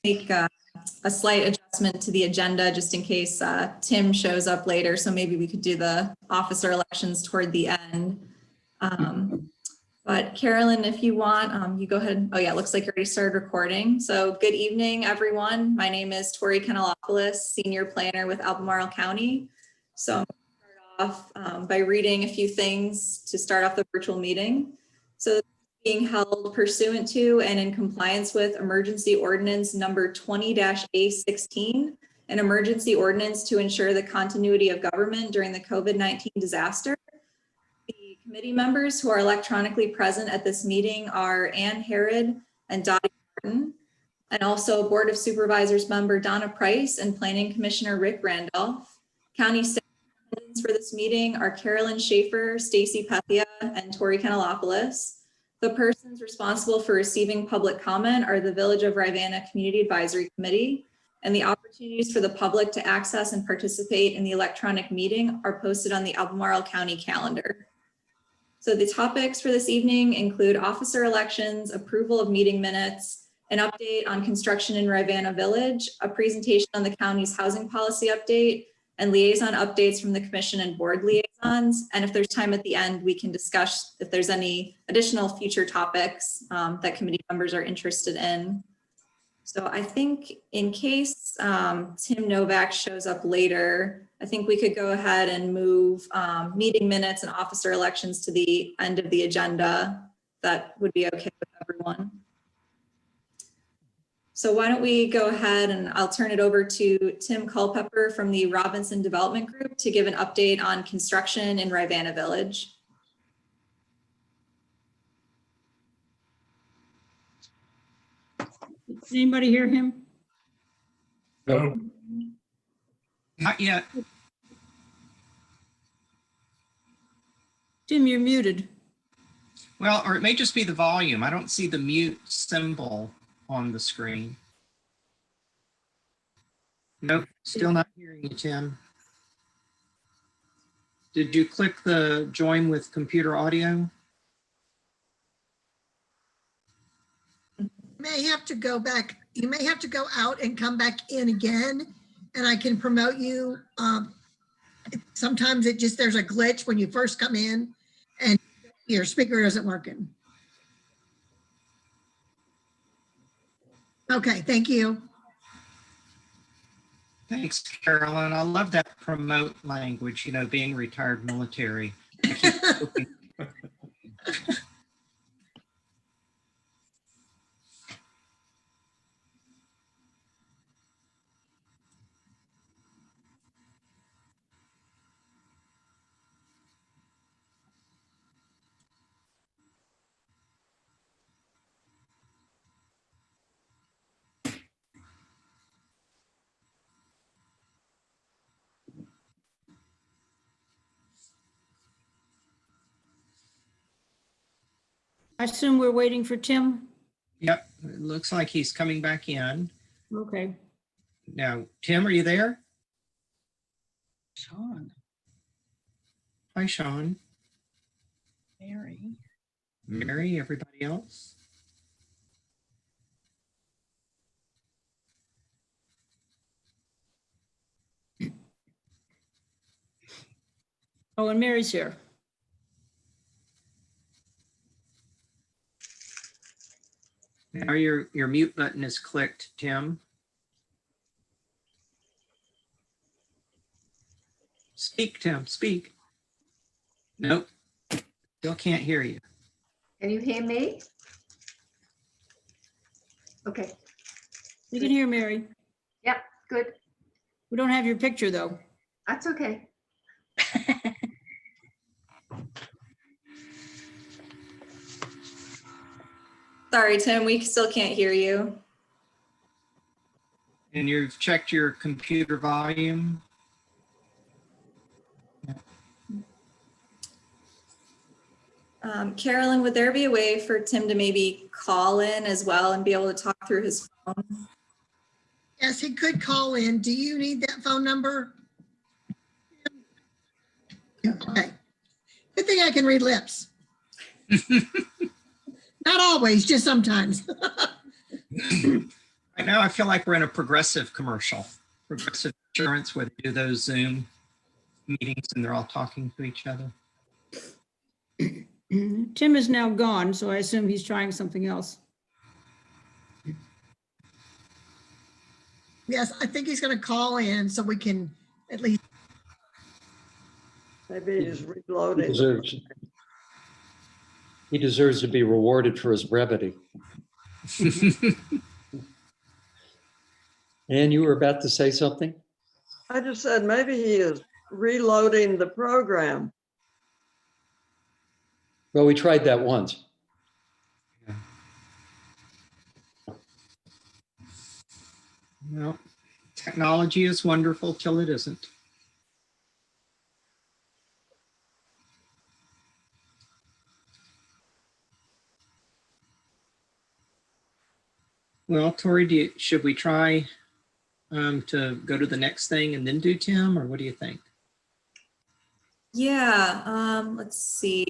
make a slight adjustment to the agenda just in case Tim shows up later. So maybe we could do the officer elections toward the end. But Carolyn, if you want, you go ahead. Oh yeah, it looks like you already started recording. So good evening, everyone. My name is Tori Kanalopoulos, Senior Planner with Albemarle County. So I'm going to start off by reading a few things to start off the virtual meeting. So being held pursuant to and in compliance with Emergency Ordinance number 20-A16, an emergency ordinance to ensure the continuity of government during the COVID-19 disaster. The committee members who are electronically present at this meeting are Ann Herod and Dottie Martin, and also Board of Supervisors member Donna Price and Planning Commissioner Rick Randolph. County staff for this meeting are Carolyn Schaefer, Stacy Pethia, and Tori Kanalopoulos. The persons responsible for receiving public comment are the Village of Rivanna Community Advisory Committee, and the opportunities for the public to access and participate in the electronic meeting are posted on the Albemarle County calendar. So the topics for this evening include officer elections, approval of meeting minutes, an update on construction in Rivanna Village, a presentation on the county's housing policy update, and liaison updates from the commission and board liaisons. And if there's time at the end, we can discuss if there's any additional future topics that committee members are interested in. So I think in case Tim Novak shows up later, I think we could go ahead and move meeting minutes and officer elections to the end of the agenda. That would be okay with everyone. So why don't we go ahead and I'll turn it over to Tim Culpepper from the Robinson Development Group to give an update on construction in Rivanna Village. Does anybody hear him? No. Not yet. Tim, you're muted. Well, or it may just be the volume. I don't see the mute symbol on the screen. Nope, still not hearing you, Tim. Did you click the join with computer audio? May have to go back. You may have to go out and come back in again, and I can promote you. Sometimes there's a glitch when you first come in and your speaker isn't working. Okay, thank you. Thanks, Carolyn. I love that promote language, you know, being retired military. I keep hoping. I assume we're waiting for Tim. Yep, it looks like he's coming back in. Okay. Now, Tim, are you there? Sean, Hi, Sean. Mary. Mary, everybody else? Oh, and Mary's here. Now your mute button is clicked, Tim. Speak, Tim, speak. Nope, still can't hear you. Can you hear me? Okay, You can hear Mary. yep, good. We don't have your picture though. That's okay. Sorry, Tim, we still can't hear you. And you've checked your computer volume? Carolyn, would there be a way for Tim to maybe call in as well and be able to talk through his phone? Yes, he could call in. Do you need that phone number? Okay. Good thing I can read lips. Not always, just sometimes. Right now, I feel like we're in a Progressive commercial. Progressive Insurance, where they do those Zoom meetings and they're all talking to each other. Tim is now gone, so I assume he's trying something else. Yes, I think he's going to call in so we can at least, Maybe he's He reloading. deserves to be rewarded for his brevity. Ann, you were about to say something? I just said maybe he is reloading the program. Well, we tried that once. No, technology is wonderful till it isn't. Well, Tori, should we try to go to the next thing and then do Tim, or what do you think? Yeah, let's see.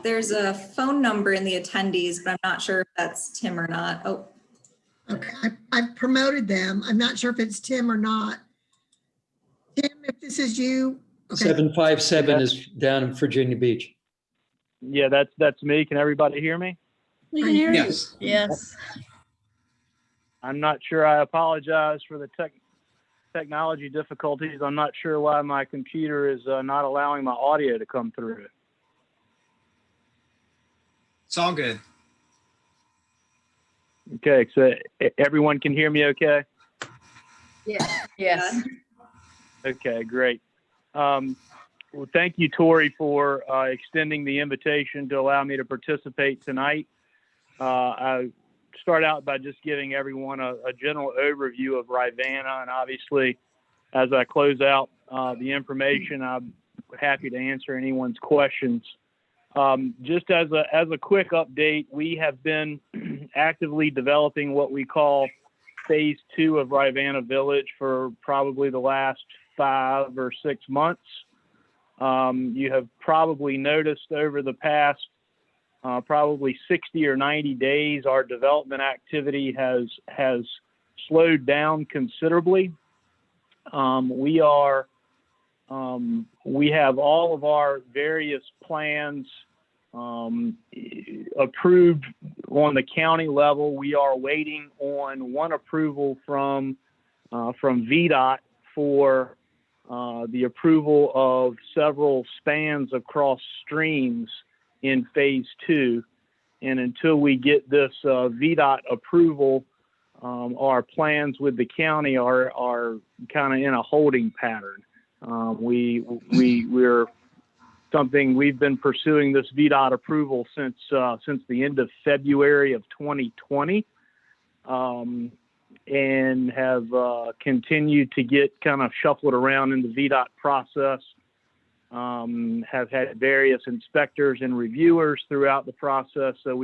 There's a phone number in the attendees, but I'm not sure if that's Tim or not. Oh, okay, I've promoted them. I'm not sure if it's Tim or not. Tim, if this is you, okay, 757 is down in Virginia Beach. Yeah, that's me. Can everybody hear me? We can hear you. Yes. Yes. I'm not sure. I apologize for the technology difficulties. I'm not sure why my computer is not allowing my audio to come through. It's all good. Okay, so everyone can hear me okay? Yeah. Yes. Okay, great. Well, thank you, Tori, for extending the invitation to allow me to participate tonight. I start out by just giving everyone a general overview of Rivanna, and obviously, as I close out the information, I'm happy to answer anyone's questions. Just as a quick update, we have been actively developing what we call phase 2 of Rivanna Village for probably the last 5 or 6 months. You have probably noticed over the past probably 60 or 90 days, our development activity has slowed down considerably. We have all of our various plans approved on the county level. We are waiting on one approval from VDOT for the approval of several spans across streams in phase 2. And until we get this VDOT approval, our plans with the county are kind of in a holding pattern. We're something we've been pursuing this VDOT approval since the end of February of 2020, and have continued to get kind of shuffled around in the VDOT process. Have had various inspectors and reviewers throughout the process. So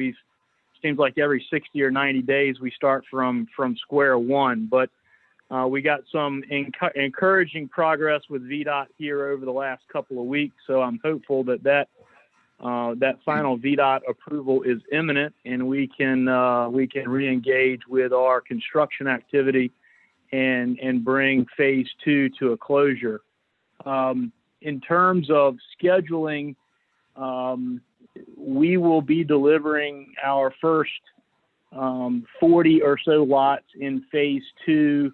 seems like every 60 or 90 days we start from square one. But we got some encouraging progress with VDOT here over the last couple of weeks. So I'm hopeful that final VDOT approval is imminent, and we can re-engage with our construction activity and bring phase 2 to a closure. In terms of scheduling, we will be delivering our first 40 or so lots in phase 2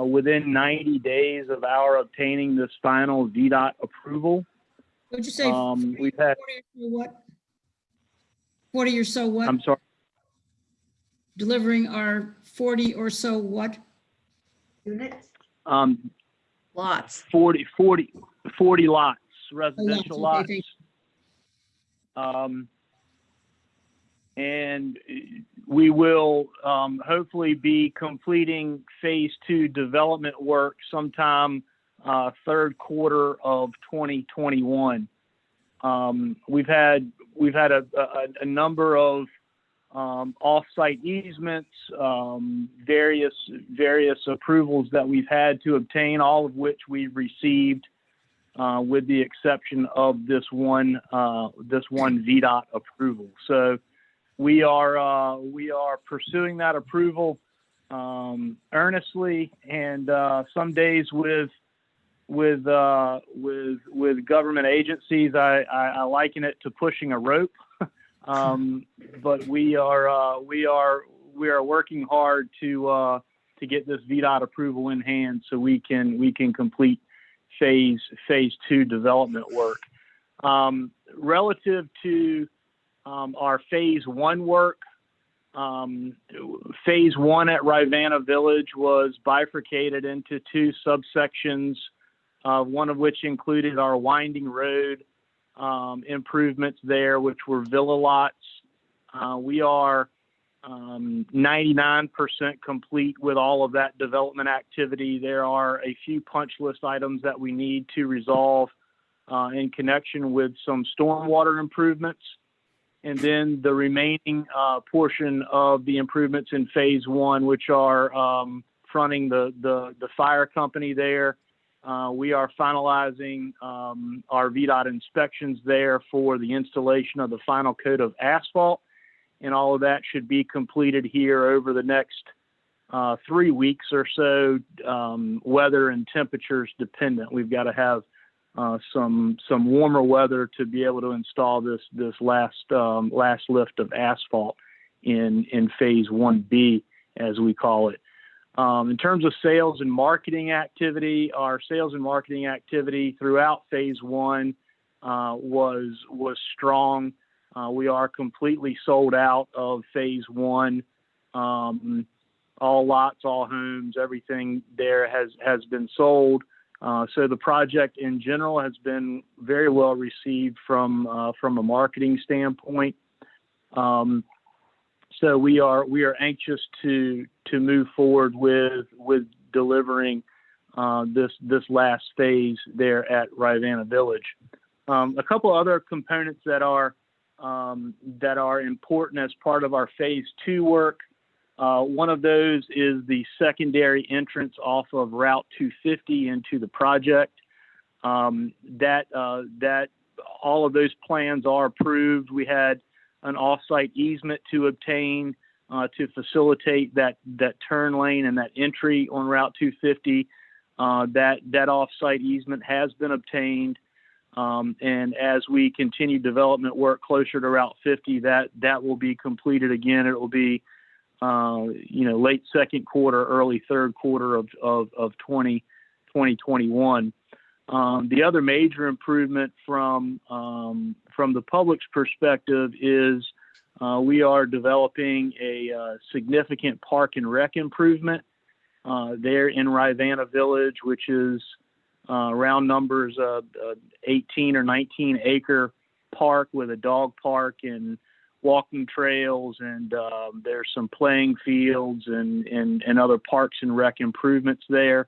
within 90 days of our obtaining this final VDOT approval. What'd you say? We've had, 40 or what? 40 or so what? I'm sorry, Delivering our 40 or so what? Units? Lots. 40 lots, residential lots, okay, lots. And we will hopefully be completing phase 2 development work sometime third quarter of 2021. We've had a number of off-site easements, various approvals that we've had to obtain, all of which we've received, with the exception of this one VDOT approval. So we are pursuing that approval earnestly, and some days with government agencies, I liken it to pushing a rope. But we are working hard to get this VDOT approval in hand so we can complete phase 2 development work. Relative to our phase 1 work, phase 1 at Rivanna Village was bifurcated into 2 subsections, one of which included our winding road improvements there, which were villa lots. We are 99% complete with all of that development activity. There are a few punch list items that we need to resolve in connection with some stormwater improvements. And then the remaining portion of the improvements in phase 1, which are fronting the fire company there. We are finalizing our VDOT inspections there for the installation of the final coat of asphalt. And all of that should be completed here over the next 3 weeks or so, weather and temperatures dependent. We've got to have some warmer weather to be able to install this last lift of asphalt in phase 1B, as we call it. In terms of sales and marketing activity, our sales and marketing activity throughout phase 1 was strong. We are completely sold out of phase 1. All lots, all homes, everything there has been sold. So the project in general has been very well received from a marketing standpoint. So we are anxious to move forward with delivering this last phase there at Rivanna Village. A couple other components that are important as part of our phase 2 work. One of those is the secondary entrance off of Route 250 into the project. That all of those plans are approved. We had an off-site easement to obtain to facilitate that turn lane and that entry on Route 250. That off-site easement has been obtained. And as we continue development work closer to Route 50, that will be completed again. It will be late second quarter, early third quarter of 2021. The other major improvement from the public's perspective is we are developing a significant park and rec improvement there in Rivanna Village, which is round numbers 18 or 19 acre park with a dog park and walking trails, and there's some playing fields and other parks and rec improvements there.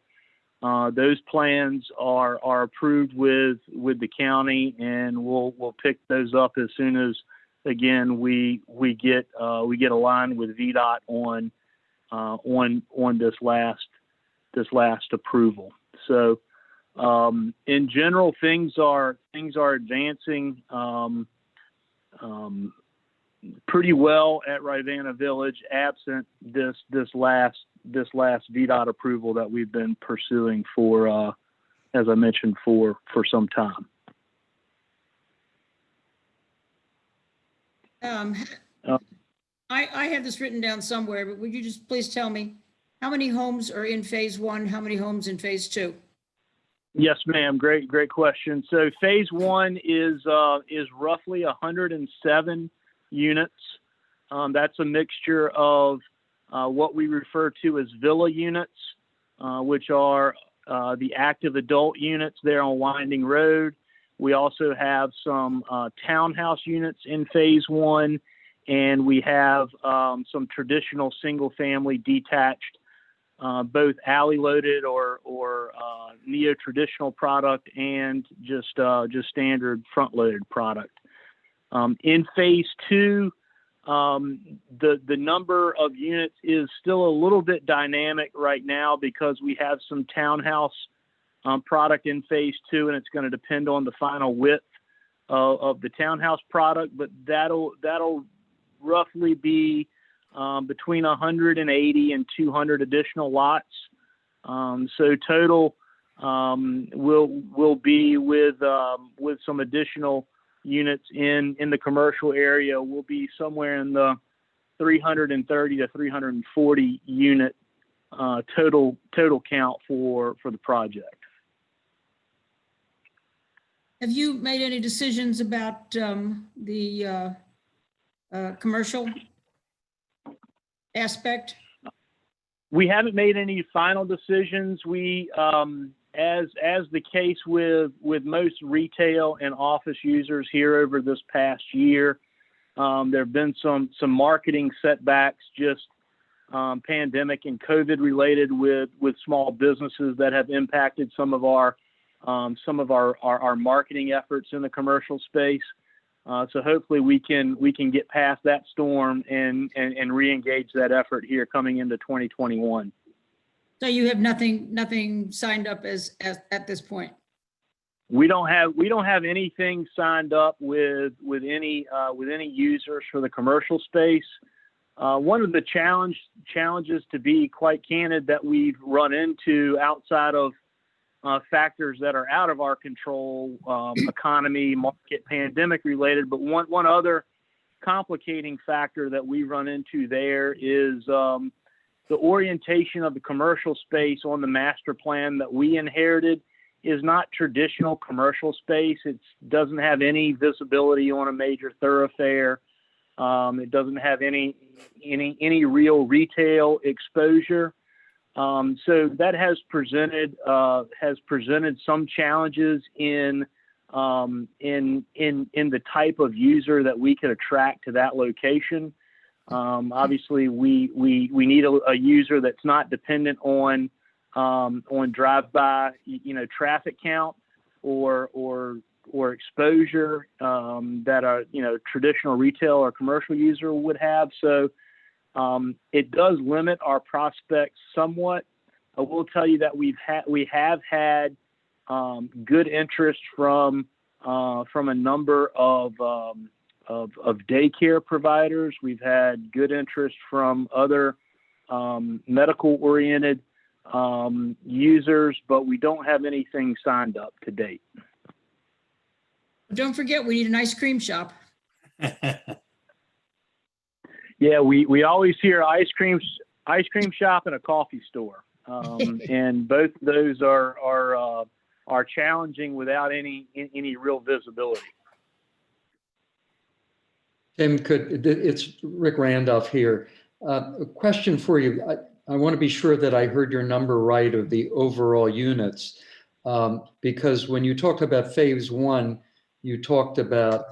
Those plans are approved with the county, and we'll pick those up as soon as, again, we get aligned with VDOT on this last approval. So in general, things are advancing pretty well at Rivanna Village, absent this last VDOT approval that we've been pursuing for, as I mentioned, for some time. I have this written down somewhere, but would you just please tell me how many homes are in phase 1, how many homes in phase 2? Yes, ma'am. Great question. So phase 1 is roughly 107 units. That's a mixture of what we refer to as villa units, which are the active adult units there on Winding Road. We also have some townhouse units in phase 1, and we have some traditional single-family detached, both alley-loaded or neo-traditional product and just standard front-loaded product. In phase 2, the number of units is still a little bit dynamic right now because we have some townhouse product in phase 2, and it's going to depend on the final width of the townhouse product, but that'll roughly be between 180 and 200 additional lots. So total will be with some additional units in the commercial area will be somewhere in the 330 to 340 unit total count for the project. Have you made any decisions about the commercial aspect? We haven't made any final decisions. We, as the case with most retail and office users here over this past year, there have been some marketing setbacks, just pandemic and COVID related with small businesses that have impacted some of our marketing efforts in the commercial space. So hopefully we can get past that storm and re-engage that effort here coming into 2021. So you have nothing signed up as at this point? We don't have anything signed up with any users for the commercial space. One of the challenges, to be quite candid, that we've run into outside of factors that are out of our control, economy, market, pandemic related, but one other complicating factor that we run into there is the orientation of the commercial space on the master plan that we inherited is not traditional commercial space. It doesn't have any visibility on a major thoroughfare. It doesn't have any real retail exposure. So that has presented some challenges in the type of user that we could attract to that location. Obviously, we need a user that's not dependent on drive-by, traffic count or exposure that a traditional retail or commercial user would have. So it does limit our prospects somewhat. I will tell you that we have had good interest from a number of daycare providers. We've had good interest from other medical-oriented users, but we don't have anything signed up to date. Don't forget, we need an ice cream shop. Yeah, we always hear ice cream shop and a coffee store, and both of those are challenging without any real visibility. Tim, it's Rick Randolph here. A question for you. I want to be sure that I heard your number right of the overall units, because when you talked about phase one, you talked about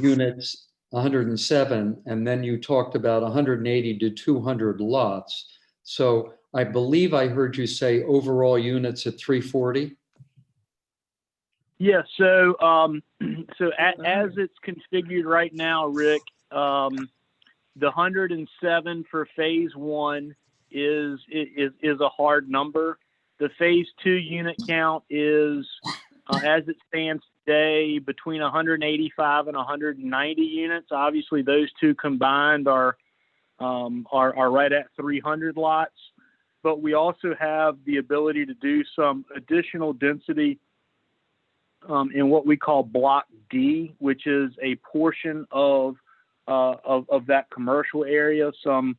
units 107, and then you talked about 180 to 200 lots. So I believe I heard you say overall units at 340. Yeah. So as it's configured right now, Rick, the 107 for phase one is a hard number. The phase two unit count is, as it stands today, between 185 and 190 units. Obviously, those two combined are right at 300 lots. But we also have the ability to do some additional density in what we call Block D, which is a portion of that commercial area. Some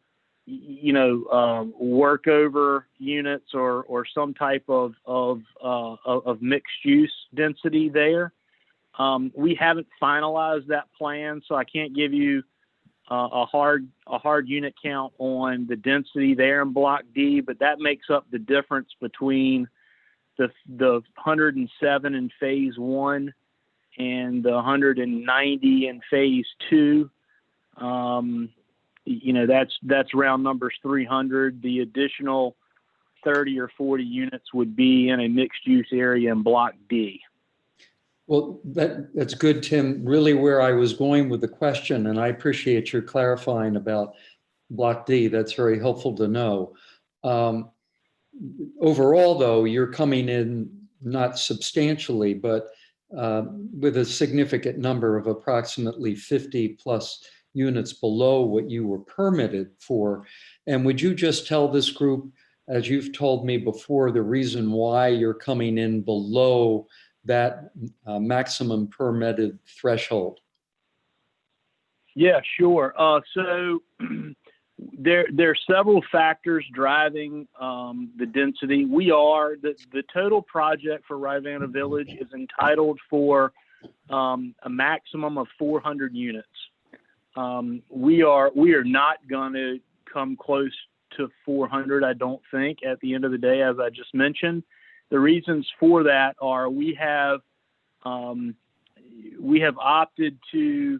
workover units or some type of mixed use density there. We haven't finalized that plan, so I can't give you a hard unit count on the density there in Block D, but that makes up the difference between the 107 in phase one and the 190 in phase two. That's round numbers 300. The additional 30 or 40 units would be in a mixed use area in Block D. Well, that's good, Tim. Really where I was going with the question, and I appreciate your clarifying about Block D. That's very helpful to know. Overall, though, you're coming in not substantially, but with a significant number of approximately 50 plus units below what you were permitted for. And would you just tell this group, as you've told me before, the reason why you're coming in below that maximum permitted threshold? Yeah, sure. So there are several factors driving the density. The total project for Rivanna Village is entitled for a maximum of 400 units. We are not going to come close to 400, I don't think, at the end of the day, as I just mentioned. The reasons for that are we have opted to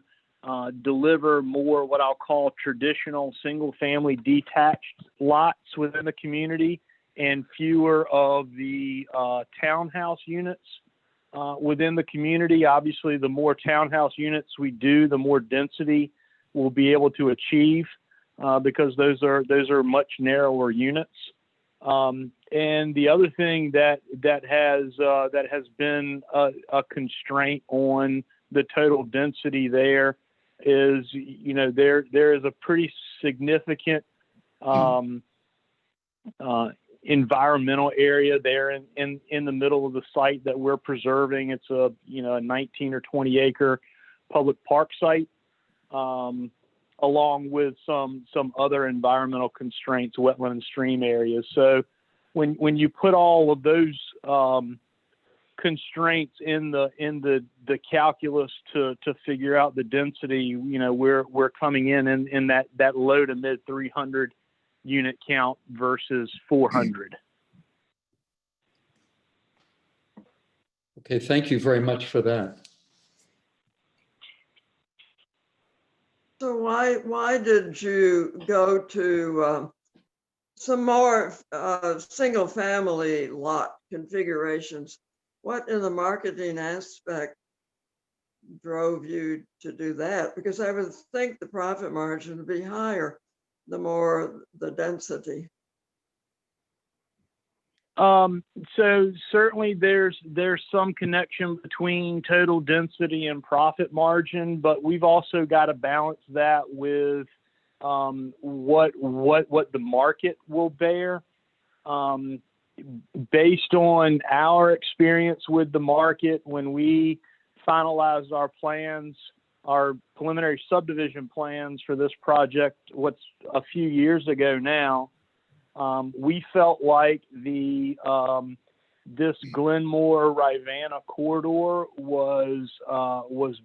deliver more what I'll call traditional single-family detached lots within the community and fewer of the townhouse units within the community. Obviously, the more townhouse units we do, the more density we'll be able to achieve because those are much narrower units. And the other thing that has been a constraint on the total density there is, there is a pretty significant environmental area there in the middle of the site that we're preserving. It's a 19 or 20 acre public park site, along with some other environmental constraints, wetland and stream areas. So when you put all of those constraints in the calculus to figure out the density, we're coming in that low to mid 300 unit count versus 400. Okay, thank you very much for that. So why did you go to some more single family lot configurations? What in the marketing aspect drove you to do that? Because I would think the profit margin would be higher the more the density. So certainly there's some connection between total density and profit margin, but we've also got to balance that with what the market will bear. Based on our experience with the market, when we finalized our plans, our preliminary subdivision plans for this project, what's a few years ago now, we felt like this Glenmore Rivanna corridor was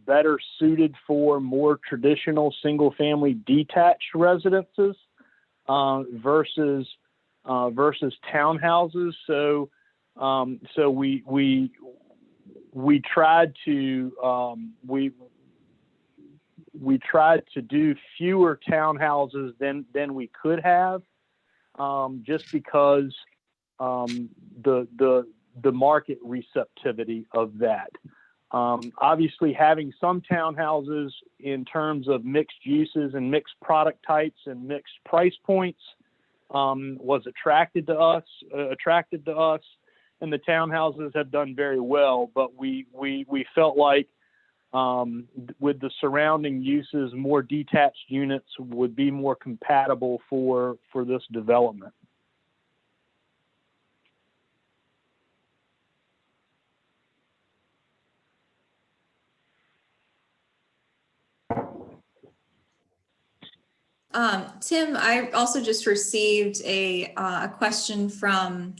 better suited for more traditional single family detached residences versus townhouses. So we tried to do fewer townhouses than we could have, just because the market receptivity of that. Obviously, having some townhouses in terms of mixed uses and mixed product types and mixed price points was attracted to us, and the townhouses have done very well. But we felt like with the surrounding uses, more detached units would be more compatible for this development. Tim, I also just received a question from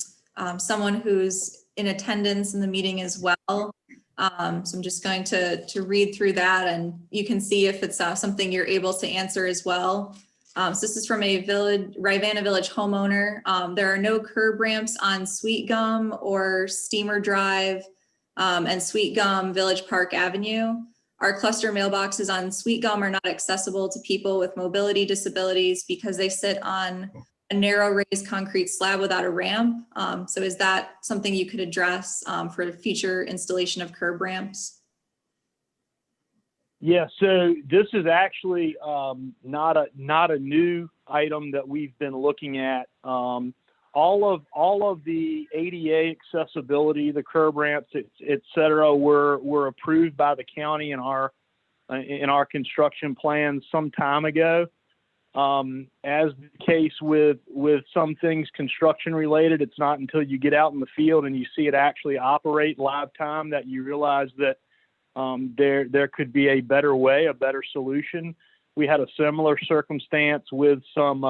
someone who's in attendance in the meeting as well. So I'm just going to read through that, and you can see if it's something you're able to answer as well. So this is from a Rivanna Village homeowner. There are no curb ramps on Sweet Gum or Steamer Drive and Sweet Gum Village Park Avenue. Our cluster mailboxes on Sweet Gum are not accessible to people with mobility disabilities because they sit on a narrow raised concrete slab without a ramp. So is that something you could address for future installation of curb ramps? Yeah, so this is actually not a new item that we've been looking at. All of the ADA accessibility, the curb ramps, et cetera, were approved by the county in our in our construction plans some time ago. As the case with some things construction related, it's not until you get out in the field and you see it actually operate live time that you realize that there could be a better way, a better solution. We had a similar circumstance with some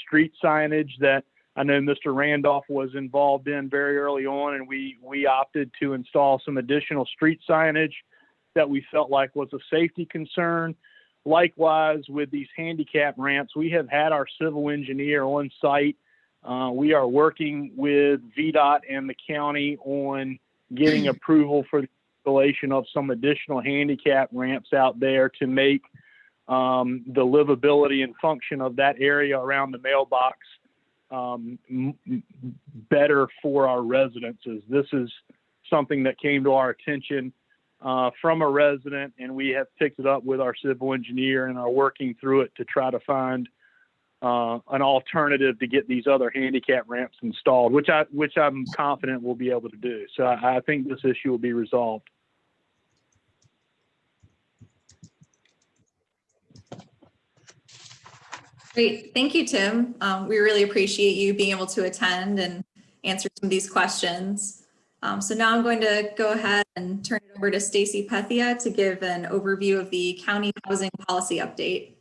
street signage that I know Mr. Randolph was involved in very early on, and we opted to install some additional street signage that we felt like was a safety concern. Likewise, with these handicap ramps, we have had our civil engineer on site. We are working with VDOT and the county on getting approval for the installation of some additional handicap ramps out there to make the livability and function of that area around the mailbox better for our residences. This is something that came to our attention from a resident, and we have picked it up with our civil engineer and are working through it to try to find an alternative to get these other handicap ramps installed, which I'm confident we'll be able to do. So I think this issue will be resolved. Great. Thank you, Tim. We really appreciate you being able to attend and answer some of these questions. So now I'm going to go ahead and turn it over to Stacy Pethia to give an overview of the county housing policy update.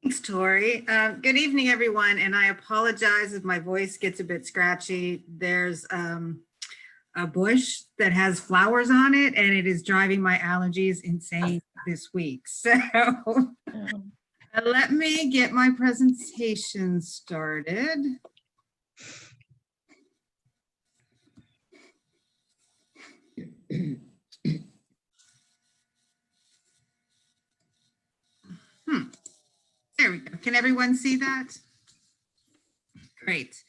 Thanks, Tori. Good evening, everyone. And I apologize if my voice gets a bit scratchy. There's a bush that has flowers on it, and it is driving my allergies insane this week. So let me get my presentation started. There we go. Can everyone see that? Great.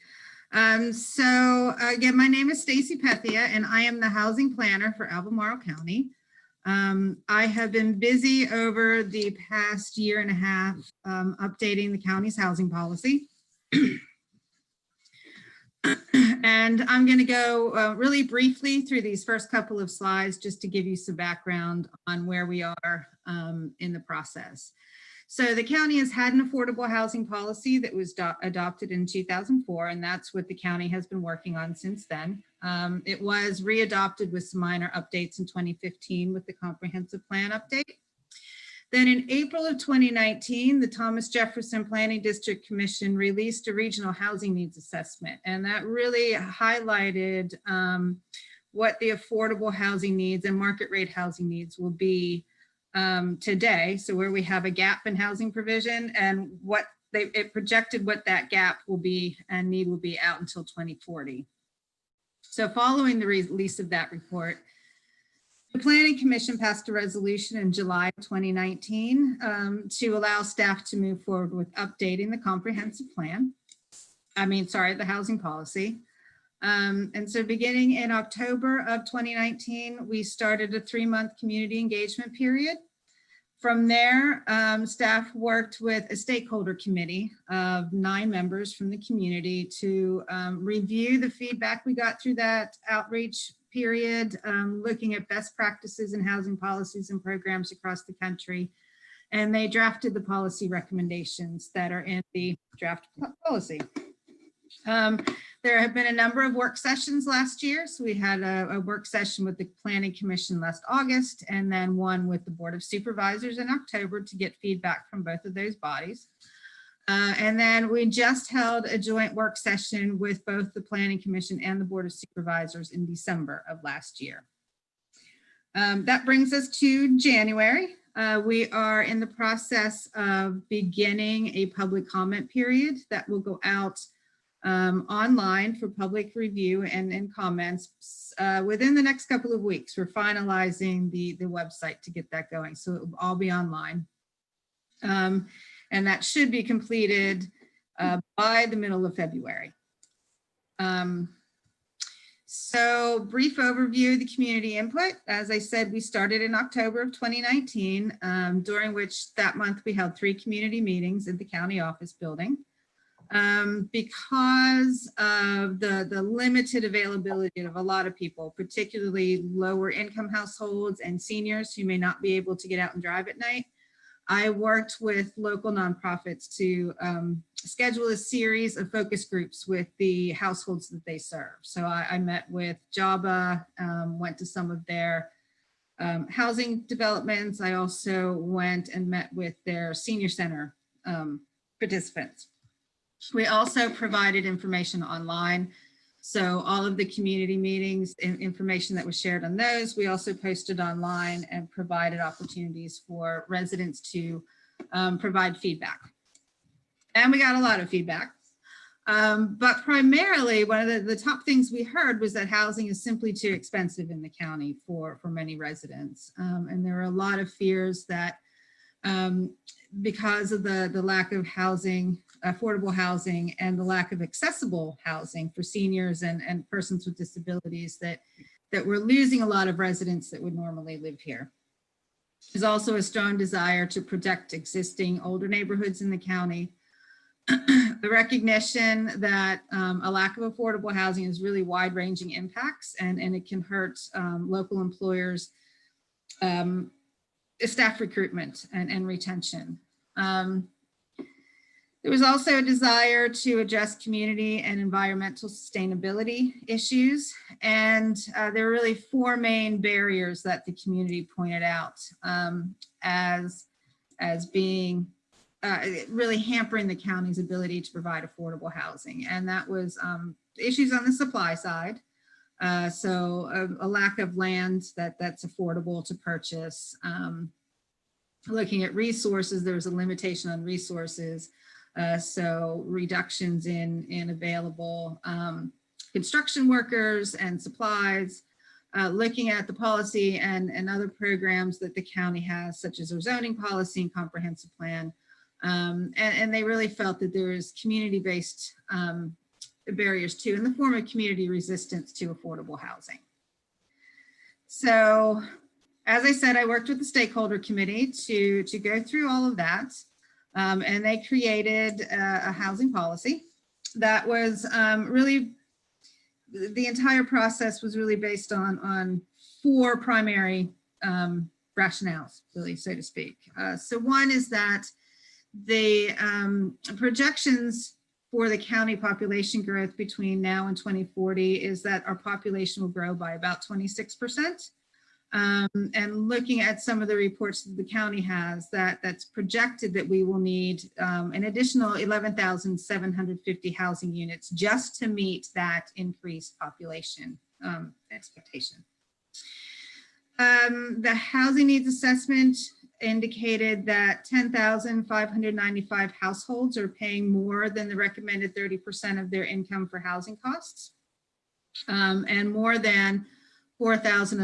So again, my name is Stacy Pethia, and I am the housing planner for Albemarle County. I have been busy over the past year and a half updating the county's housing policy. And I'm going to go really briefly through these first couple of slides just to give you some background on where we are in the process. So the county has had an affordable housing policy that was adopted in 2004, and that's what the county has been working on since then. It was readopted with some minor updates in 2015 with the comprehensive plan update. Then in April of 2019, the Thomas Jefferson Planning District Commission released a regional housing needs assessment, and that really highlighted what the affordable housing needs and market rate housing needs will be today. So where we have a gap in housing provision, and what it projected what that gap will be and need will be out until 2040. So following the release of that report, the Planning Commission passed a resolution in July 2019 to allow staff to move forward with updating the comprehensive plan. The housing policy. And so beginning in October of 2019, we started a 3-month community engagement period. From there, staff worked with a stakeholder committee of 9 members from the community to review the feedback we got through that outreach period, looking at best practices in housing policies and programs across the country. And they drafted the policy recommendations that are in the draft policy. There have been a number of work sessions last year. So we had a work session with the Planning Commission last August, and then one with the Board of Supervisors in October to get feedback from both of those bodies. And then we just held a joint work session with both the Planning Commission and the Board of Supervisors in December of last year. That brings us to January. We are in the process of beginning a public comment period that will go out online for public review and comments within the next couple of weeks. We're finalizing the website to get that going, so it will all be online. And that should be completed by the middle of February. So brief overview of the community input. As I said, we started in October of 2019, during which that month we held 3 community meetings at the county office building. Because of the limited availability of a lot of people, particularly lower income households and seniors who may not be able to get out and drive at night. I worked with local nonprofits to schedule a series of focus groups with the households that they serve. So I met with JABA, went to some of their housing developments. I also went and met with their senior center participants. We also provided information online. So all of the community meetings and information that was shared on those, we also posted online and provided opportunities for residents to provide feedback. And we got a lot of feedback. But primarily, one of the top things we heard was that housing is simply too expensive in the county for many residents. And there are a lot of fears that because of the lack of housing, affordable housing, and the lack of accessible housing for seniors and persons with disabilities, that we're losing a lot of residents that would normally live here. There's also a strong desire to protect existing older neighborhoods in the county. The recognition that a lack of affordable housing has really wide-ranging impacts, and it can hurt local employers' staff recruitment and retention. There was also a desire to address community and environmental sustainability issues. And there are really four main barriers that the community pointed out as being really hampering the county's ability to provide affordable housing. And that was issues on the supply side. So a lack of land that's affordable to purchase. Looking at resources, there's a limitation on resources. So reductions in available construction workers and supplies, looking at the policy and other programs that the county has, such as our zoning policy and comprehensive plan. And they really felt that there is community-based barriers too, in the form of community resistance to affordable housing. So, as I said, I worked with the stakeholder committee to go through all of that. And they created a housing policy that was really, the entire process was really based on four primary rationales, really, so to speak. So one is that the projections for the county population growth between now and 2040 is that our population will grow by about 26%. And looking at some of the reports that the county has, that's projected that we will need an additional 11,750 housing units just to meet that increased population expectation. The housing needs assessment indicated that 10,595 households are paying more than the recommended 30% of their income for housing costs, and more than 4,000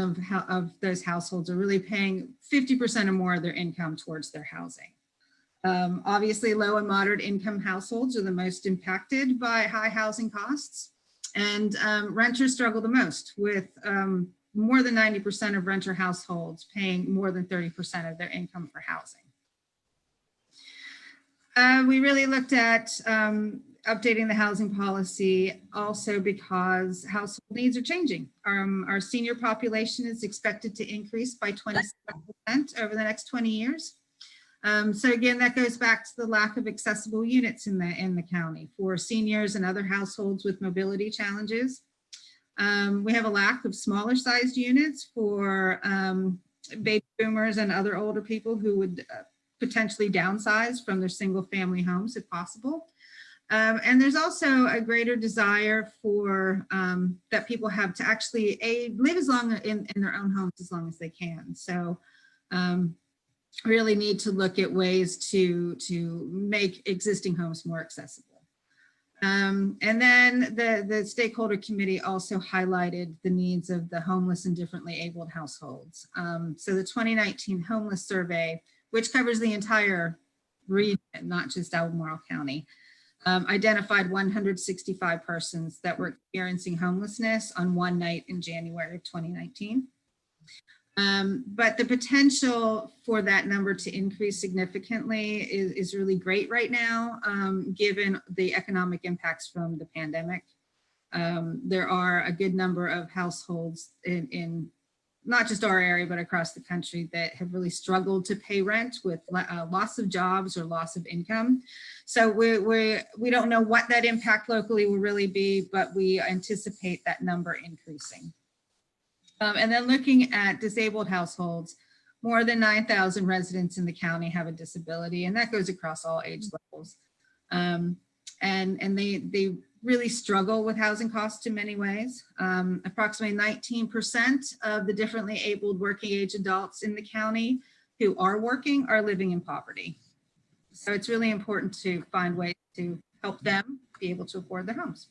of those households are really paying 50% or more of their income towards their housing. Obviously, low and moderate income households are the most impacted by high housing costs, and renters struggle the most, with more than 90% of renter households paying more than 30% of their income for housing. We really looked at updating the housing policy also because household needs are changing. Our senior population is expected to increase by 27% over the next 20 years. So again, that goes back to the lack of accessible units in the county for seniors and other households with mobility challenges. We have a lack of smaller sized units for baby boomers and other older people who would potentially downsize from their single family homes if possible. And there's also a greater desire for that people have to actually live as long in their own homes as long as they can. So really need to look at ways to make existing homes more accessible. And then the stakeholder committee also highlighted the needs of the homeless and differently abled households. So the 2019 homeless survey, which covers the entire region, not just Albemarle County, identified 165 persons that were experiencing homelessness on one night in January of 2019. But the potential for that number to increase significantly is really great right now, given the economic impacts from the pandemic. There are a good number of households in not just our area, but across the country that have really struggled to pay rent with loss of jobs or loss of income. So we don't know what that impact locally will really be, but we anticipate that number increasing. And then looking at disabled households, more than 9,000 residents in the county have a disability, and that goes across all age levels. And they really struggle with housing costs in many ways. Approximately 19% of the differently abled working age adults in the county who are working are living in poverty. So it's really important to find ways to help them be able to afford their homes.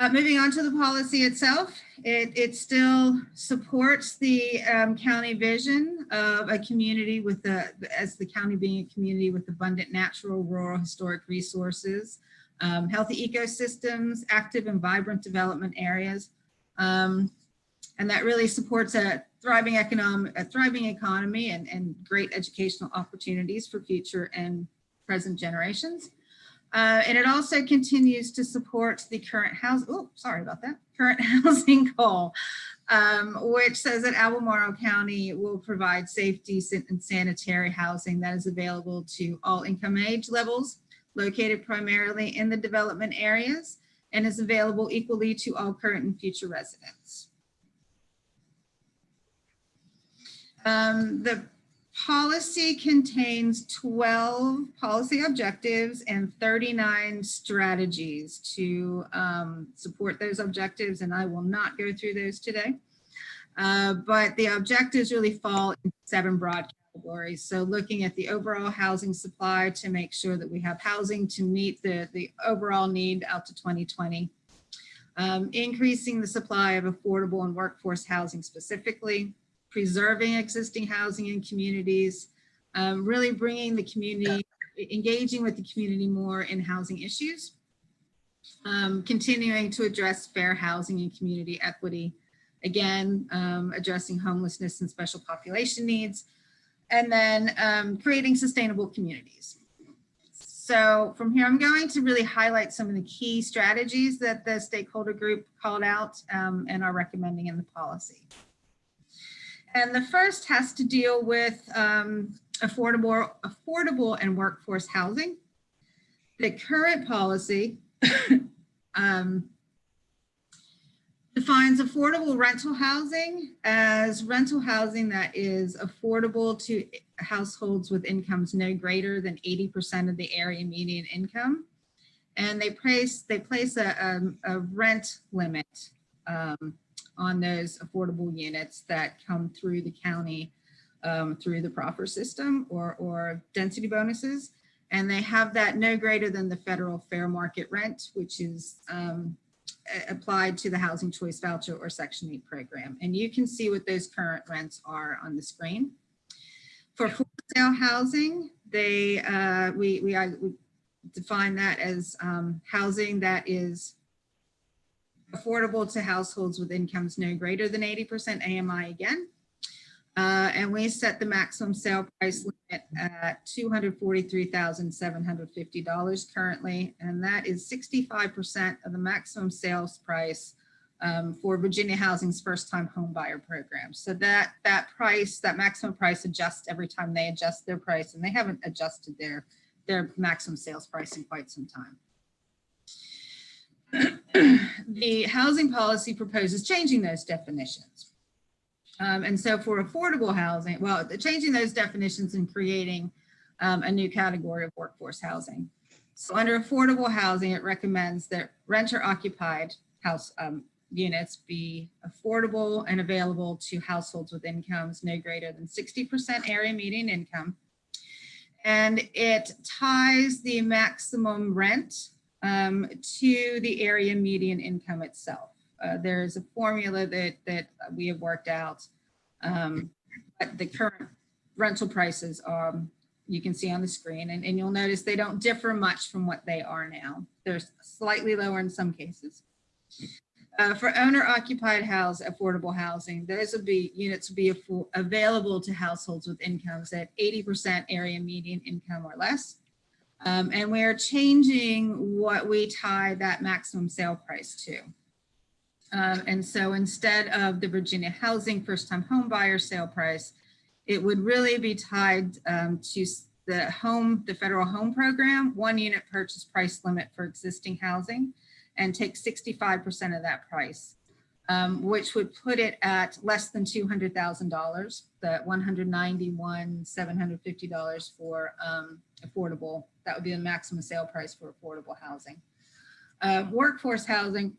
Moving on to the policy itself, it still supports the county vision of a community with as the county being a community with abundant natural, rural, historic resources, healthy ecosystems, active and vibrant development areas. And that really supports a thriving economy and great educational opportunities for future and present generations. And it also continues to support the current current housing goal, which says that Albemarle County will provide safety and sanitary housing that is available to all income age levels, located primarily in the development areas, and is available equally to all current and future residents. The policy contains 12 policy objectives and 39 strategies to support those objectives, and I will not go through those today. But the objectives really fall in 7 broad categories. So looking at the overall housing supply to make sure that we have housing to meet the overall need out to 2020. Increasing the supply of affordable and workforce housing specifically, preserving existing housing in communities, really bringing the community, engaging with the community more in housing issues, continuing to address fair housing and community equity, again, addressing homelessness and special population needs, and then creating sustainable communities. So from here, I'm going to really highlight some of the key strategies that the stakeholder group called out and are recommending in the policy. And the first has to deal with affordable and workforce housing. The current policy defines affordable rental housing as rental housing that is affordable to households with incomes no greater than 80% of the area median income. And they place a rent limit on those affordable units that come through the county through the proffer system or density bonuses. And they have that no greater than the federal fair market rent, which is applied to the Housing Choice Voucher or Section 8 program. And you can see what those current rents are on the screen. For for sale housing, we define that as housing that is affordable to households with incomes no greater than 80% AMI again. And we set the maximum sale price limit at $243,750 currently, and that is 65% of the maximum sales price for Virginia Housing's first-time home buyer program. So that maximum price adjusts every time they adjust their price, and they haven't adjusted their maximum sales price in quite some time. The housing policy proposes changing those definitions. And so for affordable housing, well, changing those definitions and creating a new category of workforce housing. So under affordable housing, it recommends that renter occupied house units be affordable and available to households with incomes no greater than 60% area median income. And it ties the maximum rent to the area median income itself. There is a formula that we have worked out, but the current rental prices you can see on the screen, and you'll notice they don't differ much from what they are now. They're slightly lower in some cases. For owner occupied affordable housing, those would be units would be available to households with incomes at 80% area median income or less. And we're changing what we tie that maximum sale price to. And so instead of the Virginia Housing first time home buyer sale price, it would really be tied to the federal home program, 1 unit purchase price limit for existing housing, and take 65% of that price, which would put it at less than $200,000, the $191,750 for affordable. That would be the maximum sale price for affordable housing. Workforce housing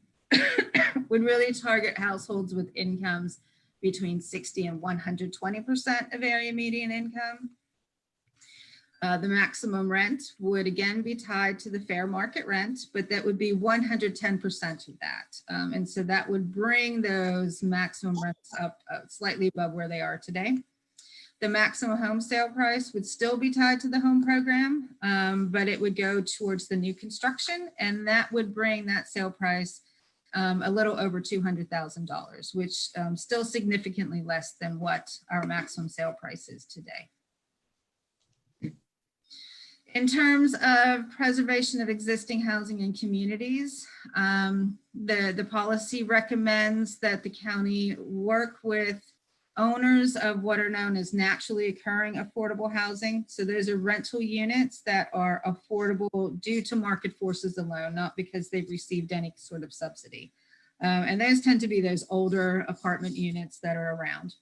would really target households with incomes between 60 and 120% of area median income. The maximum rent would again be tied to the fair market rent, but that would be 110% of that. And so that would bring those maximum rents up slightly above where they are today. The maximum home sale price would still be tied to the home program, but it would go towards the new construction, and that would bring that sale price a little over $200,000, which still significantly less than what our maximum sale price is today. In terms of preservation of existing housing in communities, the policy recommends that the county work with owners of what are known as naturally occurring affordable housing. So those are rental units that are affordable due to market forces alone, not because they've received any sort of subsidy. And those tend to be those older apartment units that are around.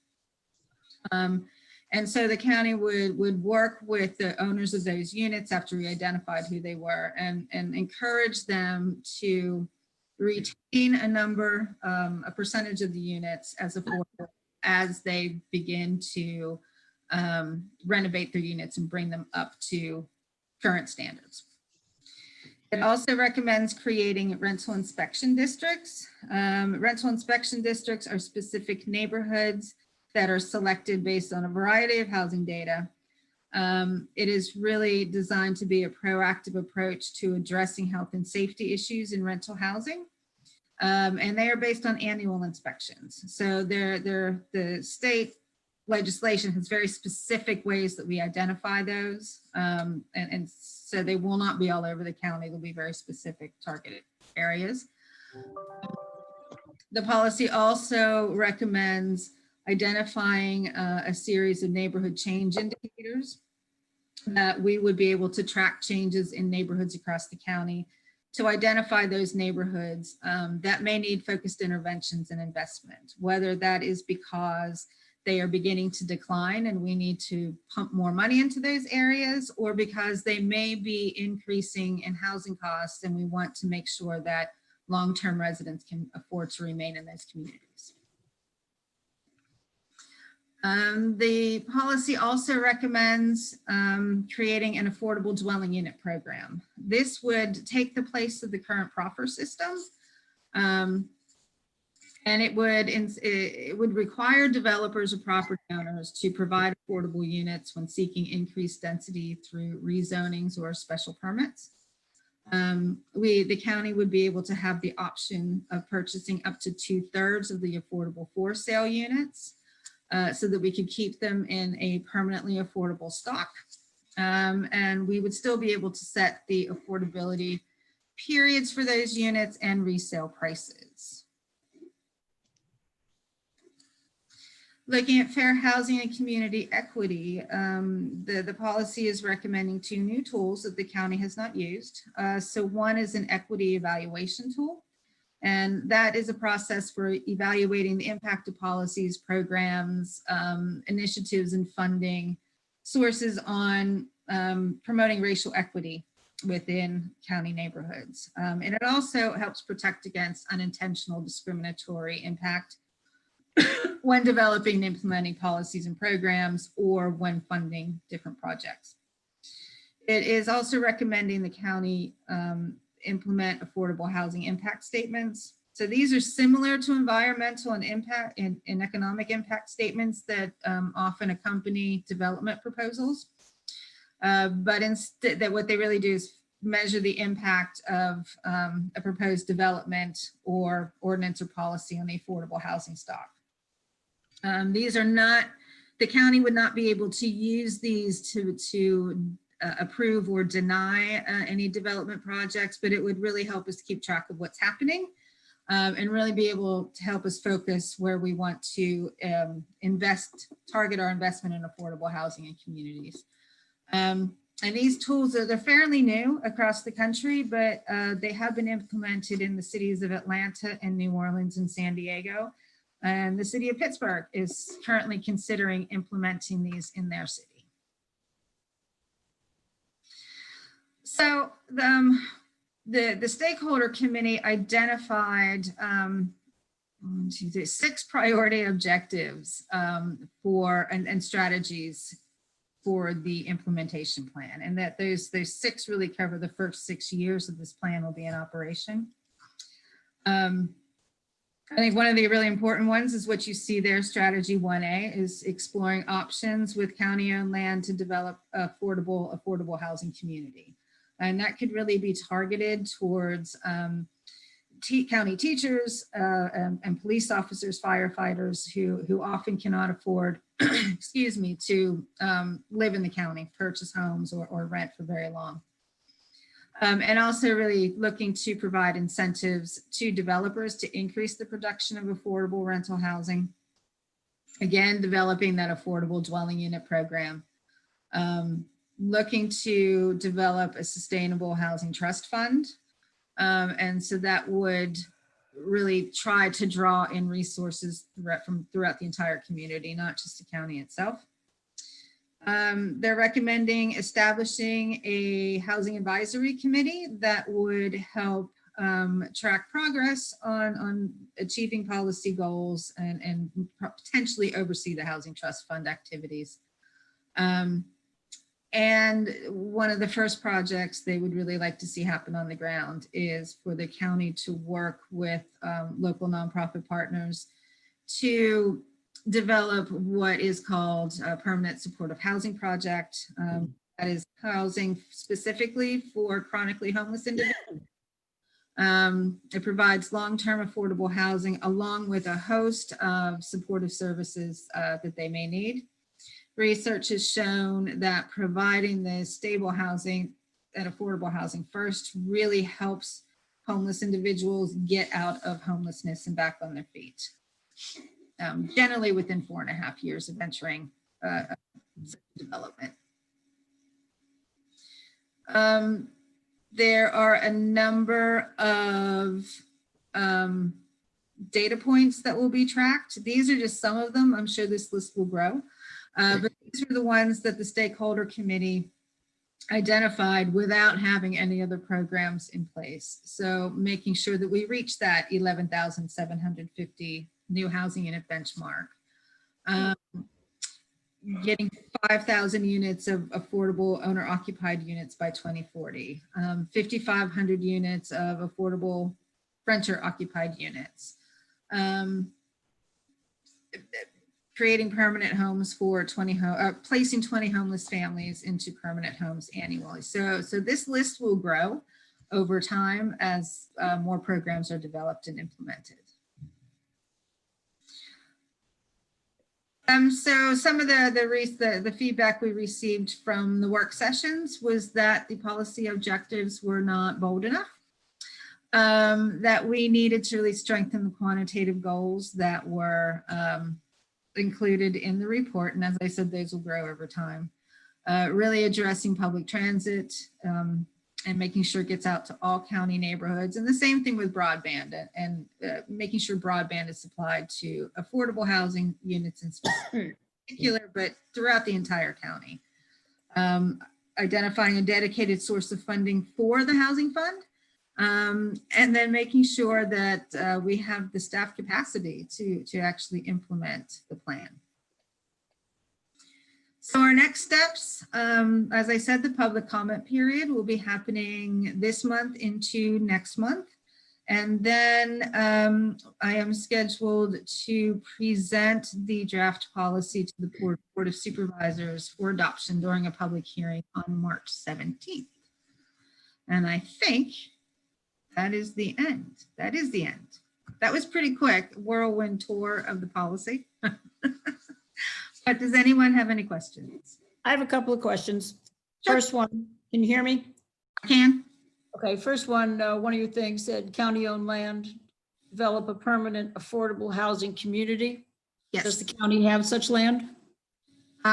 And so the county would work with the owners of those units after we identified who they were and encourage them to retain a percentage of the units as affordable as they begin to renovate their units and bring them up to current standards. It also recommends creating rental inspection districts. Rental inspection districts are specific neighborhoods that are selected based on a variety of housing data. It is really designed to be a proactive approach to addressing health and safety issues in rental housing. And they are based on annual inspections. So the state legislation has very specific ways that we identify those. And so they will not be all over the county. They'll be very specific targeted areas. The policy also recommends identifying a series of neighborhood change indicators that we would be able to track changes in neighborhoods across the county to identify those neighborhoods that may need focused interventions and investment, whether that is because they are beginning to decline and we need to pump more money into those areas, or because they may be increasing in housing costs and we want to make sure that long-term residents can afford to remain in those communities. The policy also recommends creating an affordable dwelling unit program. This would take the place of the current proffer system, and it would require developers or property owners to provide affordable units when seeking increased density through rezonings or special permits. The county would be able to have the option of purchasing up to 2/3 of the affordable for sale units, so that we could keep them in a permanently affordable stock. And we would still be able to set the affordability periods for those units and resale prices. Looking at fair housing and community equity, the policy is recommending 2 new tools that the county has not used. So one is an equity evaluation tool. And that is a process for evaluating the impact of policies, programs, initiatives, and funding sources on promoting racial equity within county neighborhoods. And it also helps protect against unintentional discriminatory impact when developing and implementing policies and programs, or when funding different projects. It is also recommending the county implement affordable housing impact statements. So these are similar to environmental and impact and economic impact statements that often accompany development proposals. But instead, what they really do is measure the impact of a proposed development or ordinance or policy on the affordable housing stock. These are not, the county would not be able to use these to approve or deny any development projects, but it would really help us keep track of what's happening and really be able to help us focus where we want to target our investment in affordable housing and communities. And these tools they're fairly new across the country, but they have been implemented in the cities of Atlanta and New Orleans and San Diego. And the city of Pittsburgh is currently considering implementing these in their city. So the stakeholder committee identified 6 priority objectives and strategies for the implementation plan, and that those 6 really cover the first 6 years of this plan will be in operation. I think one of the really important ones is what you see there. Strategy 1A is exploring options with county-owned land to develop affordable housing community. And that could really be targeted towards county teachers and police officers, firefighters who often cannot afford, excuse me, to live in the county, purchase homes or rent for very long. And also really looking to provide incentives to developers to increase the production of affordable rental housing. Again, developing that affordable dwelling unit program. Looking to develop a sustainable housing trust fund. And so that would really try to draw in resources throughout the entire community, not just the county itself. They're recommending establishing a housing advisory committee that would help track progress on achieving policy goals and potentially oversee the housing trust fund activities. And one of the first projects they would really like to see happen on the ground is for the county to work with local nonprofit partners to develop what is called a permanent supportive housing project. That is housing specifically for chronically homeless individuals. It provides long-term affordable housing along with a host of supportive services that they may need. Research has shown that providing the stable housing and affordable housing first really helps homeless individuals get out of homelessness and back on their feet. Generally within 4.5 years of entering development. There are a number of data points that will be tracked. These are just some of them. I'm sure this list will grow. But these are the ones that the stakeholder committee identified without having any other programs in place. So making sure that we reach that 11,750 new housing unit benchmark. Getting 5,000 units of affordable owner-occupied units by 2040, 5,500 units of affordable renter-occupied units, creating permanent homes for placing 20 homeless families into permanent homes annually. So this list will grow over time as more programs are developed and implemented. So some of the feedback we received from the work sessions was that the policy objectives were not bold enough, that we needed to really strengthen the quantitative goals that were included in the report. And as I said, those will grow over time. Really addressing public transit and making sure it gets out to all county neighborhoods. And the same thing with broadband and making sure broadband is supplied to affordable housing units in particular, but throughout the entire county. Identifying a dedicated source of funding for the housing fund. And then making sure that we have the staff capacity to actually implement the plan. So our next steps, as I said, the public comment period will be happening this month into next month. And then I am scheduled to present the draft policy to the Board of Supervisors for adoption during a public hearing on March 17th. And I think that is the end. That is the end. That was pretty quick, whirlwind tour of the policy. But does anyone have any questions? I have a couple of questions. Sure. First one, can you hear me? I can. Okay, first one of your things said county-owned land, develop a permanent affordable housing community. Does Yes, the county have such land?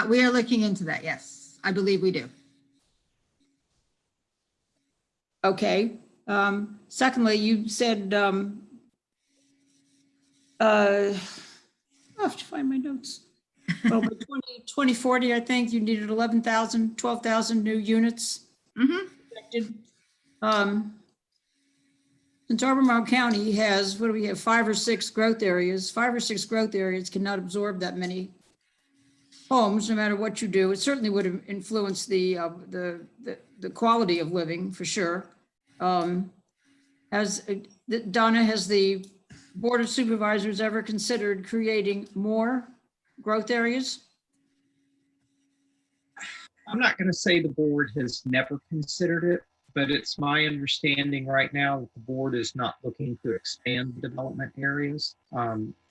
we are looking into that. Yes, I believe we do. Okay. Secondly, you said, I have to find my notes. Well, by 2040, I think you needed 11,000, 12,000 new units. Mhm. Projected. Since Albemarle County has, what do we have, 5 or 6 growth areas? 5 or 6 growth areas cannot absorb that many homes, no matter what you do. It certainly would have influenced the quality of living, for sure. Donna, has the Board of Supervisors ever considered creating more growth areas? I'm not going to say the board has never considered it, but it's my understanding right now that the board is not looking to expand development areas.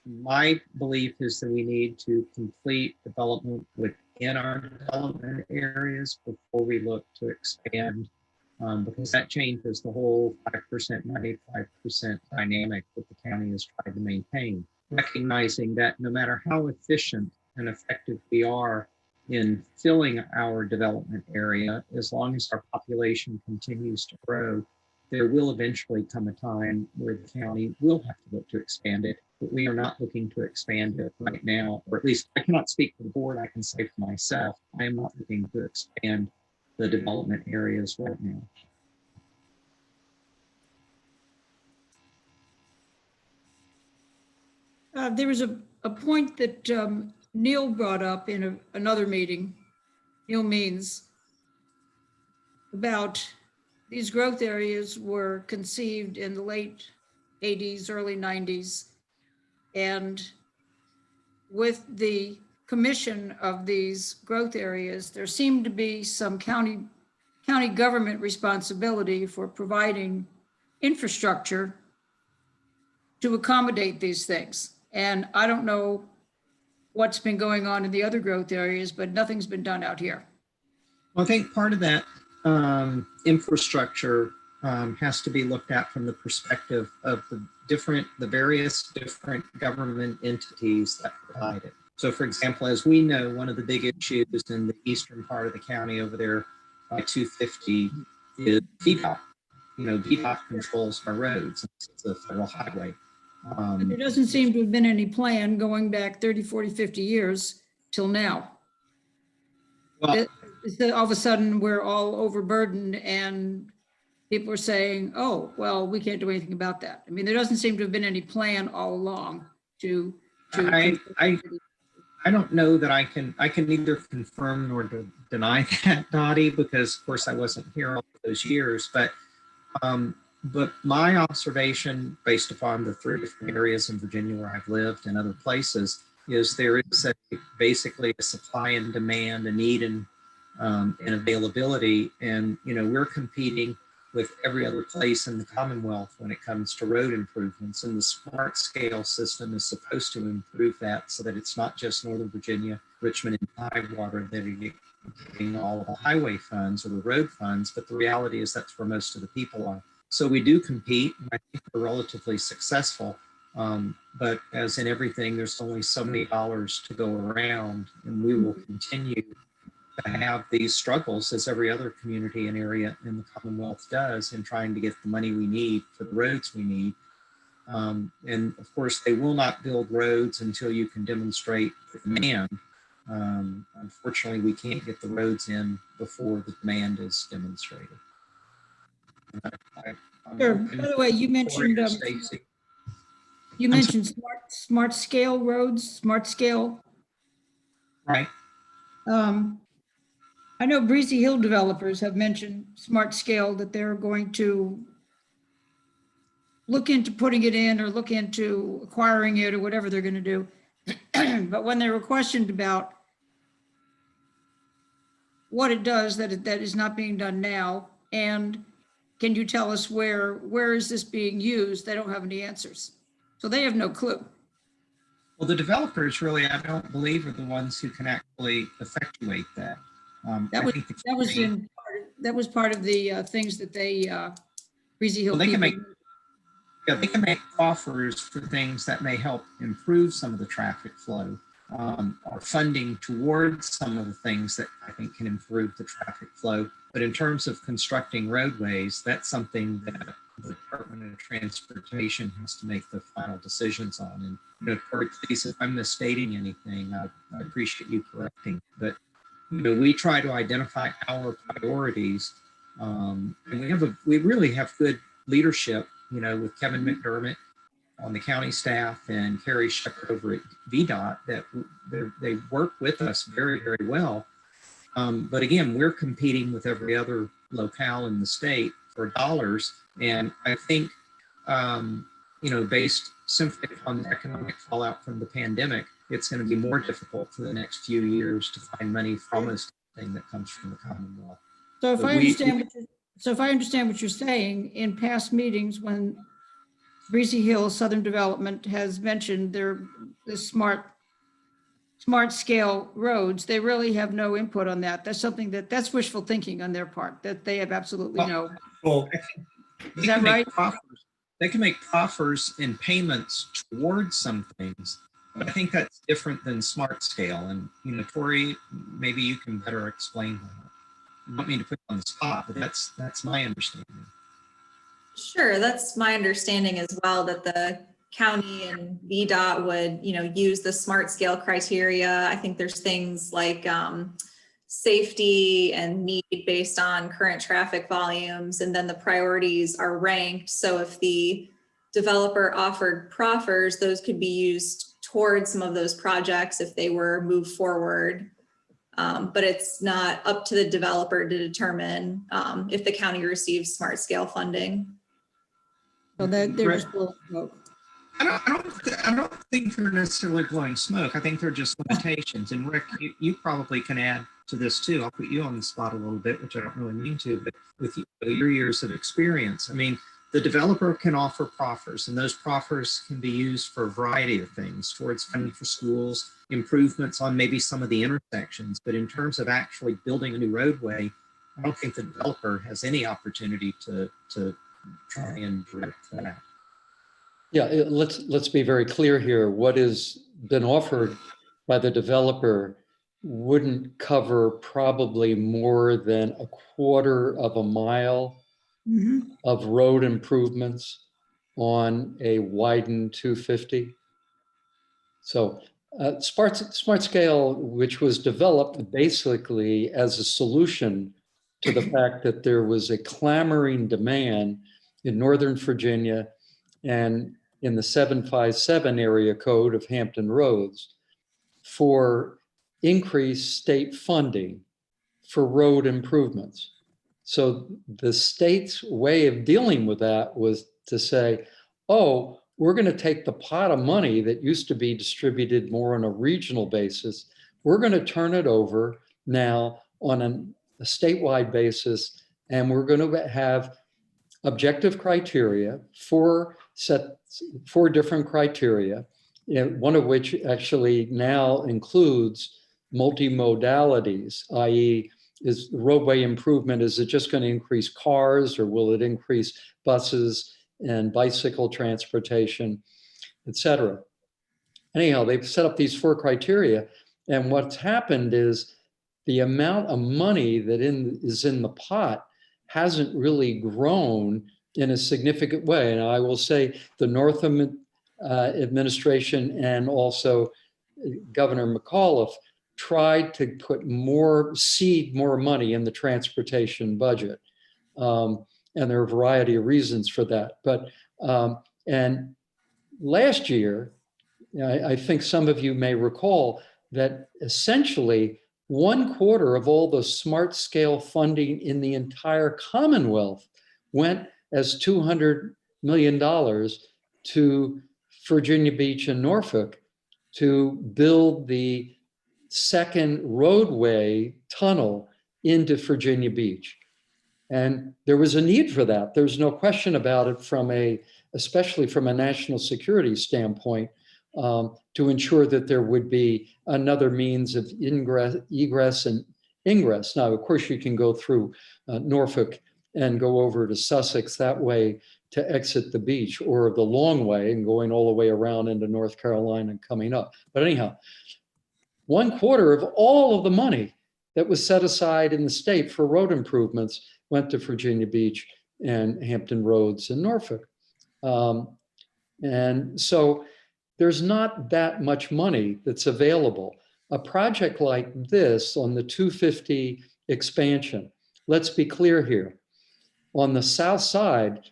My belief is that we need to complete development within our development areas before we look to expand, because that changes the whole 5%, 95% dynamic that the county has tried to maintain. Recognizing that no matter how efficient and effective we are in filling our development area, as long as our population continues to grow, there will eventually come a time where the county will have to look to expand it, but we are not looking to expand it right now, or at least I cannot speak for the board, I can say for myself, I am not looking to expand the development areas right now. There was a point that Neil brought up in another meeting, Neil Means, about these growth areas were conceived in the late 80s, early 90s. And with the commission of these growth areas, there seemed to be some county government responsibility for providing infrastructure to accommodate these things. And I don't know what's been going on in the other growth areas, but nothing's been done out here. Well, I think part of that infrastructure has to be looked at from the perspective of the various different government entities that provide it. So for example, as we know, one of the big issues in the eastern part of the county over there by 250 is VDOT. VDOT controls our roads. It's a federal highway. There doesn't seem to have been any plan going back 30, 40, 50 years till now. Well, All of a sudden, we're all overburdened and people are saying, oh, well, we can't do anything about that. I mean, there doesn't seem to have been any plan all along to I don't know that I can neither confirm nor deny that, Dottie, because of course I wasn't here all those years, but my observation based upon the 3 different areas in Virginia where I've lived and other places is there is basically a supply and demand, a need and availability. And, we're competing with every other place in the Commonwealth when it comes to road improvements. And the smart scale system is supposed to improve that so that it's not just Northern Virginia, Richmond and Tidewater that are getting all of the highway funds or the road funds, but the reality is that's where most of the people are. So we do compete, and I think we're relatively successful. But as in everything, there's only so many dollars to go around, and we will continue to have these struggles as every other community and area in the Commonwealth does in trying to get the money we need for the roads we need. And of course, they will not build roads until you can demonstrate the demand. Unfortunately, we can't get the roads in before the demand is demonstrated. Sure. By the way, you mentioned smart scale roads, smart scale. Right. I know Breezy Hill developers have mentioned smart scale, that they're going to look into putting it in or look into acquiring it or whatever they're going to do. But when they were questioned about what it does that is not being done now, and can you tell us where is this being used? They don't have any answers. So they have no clue. Well, the developers really, I don't believe, are the ones who can actually effectuate that. That I was, think the that was county- in, that was part of the things that they, Breezy Hill Well, they can people. they can make offers for things that may help improve some of the traffic flow, or funding towards some of the things that I think can improve the traffic flow. But in terms of constructing roadways, that's something that the Department of Transportation has to make the final decisions on. And, you know, Cory, please, if I'm misstating anything, I appreciate you correcting. But, you know, we try to identify our priorities, and we really have good leadership, you know, with Kevin McDermott on the county staff and Carrie Shepherd over at VDOT, that they work with us very, very well. But again, we're competing with every other locale in the state for dollars. And I think, you know, based simply on the economic fallout from the pandemic, it's going to be more difficult for the next few years to find money for almost anything that comes from the Commonwealth. So if But I understand what you're saying, in past meetings, when Breezy Hill Southern Development has mentioned the smart scale roads, they really have no input on that. That's something that's wishful thinking on their part, that they have absolutely no. Well, Is that right? They can make proffers and payments towards some things. But I think that's different than smart scale. And, you know, Tori, maybe you can better explain that. I don't mean to put you on the spot, but that's my understanding. Sure, that's my understanding as well, that the county and VDOT would, you know, use the smart scale criteria. I think there's things like safety and need based on current traffic volumes, and then the priorities are ranked. So if the developer offered proffers, those could be used towards some of those projects if they were moved forward. But it's not up to the developer to determine if the county receives smart scale funding. So that they're just blowing smoke. I don't think they're necessarily blowing smoke. I think they're just limitations. And Rick, you probably can add to this too. I'll put you on the spot a little bit, which I don't really mean to, but with your years of experience, I mean, the developer can offer proffers, and those proffers can be used for a variety of things, towards funding for schools, improvements on maybe some of the intersections. But in terms of actually building a new roadway, I don't think the developer has any opportunity to try and direct that. Yeah, let's be very clear here. What has been offered by the developer wouldn't cover probably more than a quarter of a mile of road improvements on a widened 250. So smart scale, which was developed basically as a solution to the fact that there was a clamoring demand in Northern Virginia and in the 757 area code of Hampton Roads for increased state funding for road improvements. So the state's way of dealing with that was to say, oh, we're going to take the pot of money that used to be distributed more on a regional basis. We're going to turn it over now on a statewide basis, and we're going to have objective criteria, four different criteria, one of which actually now includes multimodalities, i.e., is roadway improvement, is it just going to increase cars, or will it increase buses and bicycle transportation, et cetera? Anyhow, they've set up these four criteria, and what's happened is the amount of money that is in the pot hasn't really grown in a significant way. And I will say the Northam administration and also Governor McAuliffe tried to put more money in the transportation budget. And there are a variety of reasons for that. But, and last year, I think some of you may recall that essentially 1/4 of all the smart scale funding in the entire Commonwealth went as $200 million to Virginia Beach and Norfolk to build the second roadway tunnel into Virginia Beach. And there was a need for that. There's no question about it especially from a national security standpoint, to ensure that there would be another means of egress and ingress. Now, of course, you can go through Norfolk and go over to Sussex that way to exit the beach, or the long way and going all the way around into North Carolina and coming up. But anyhow, 1/4 of all of the money that was set aside in the state for road improvements went to Virginia Beach and Hampton Roads and Norfolk. And so there's not that much money that's available. A project like this on the 250 expansion, let's be clear here. On the south side,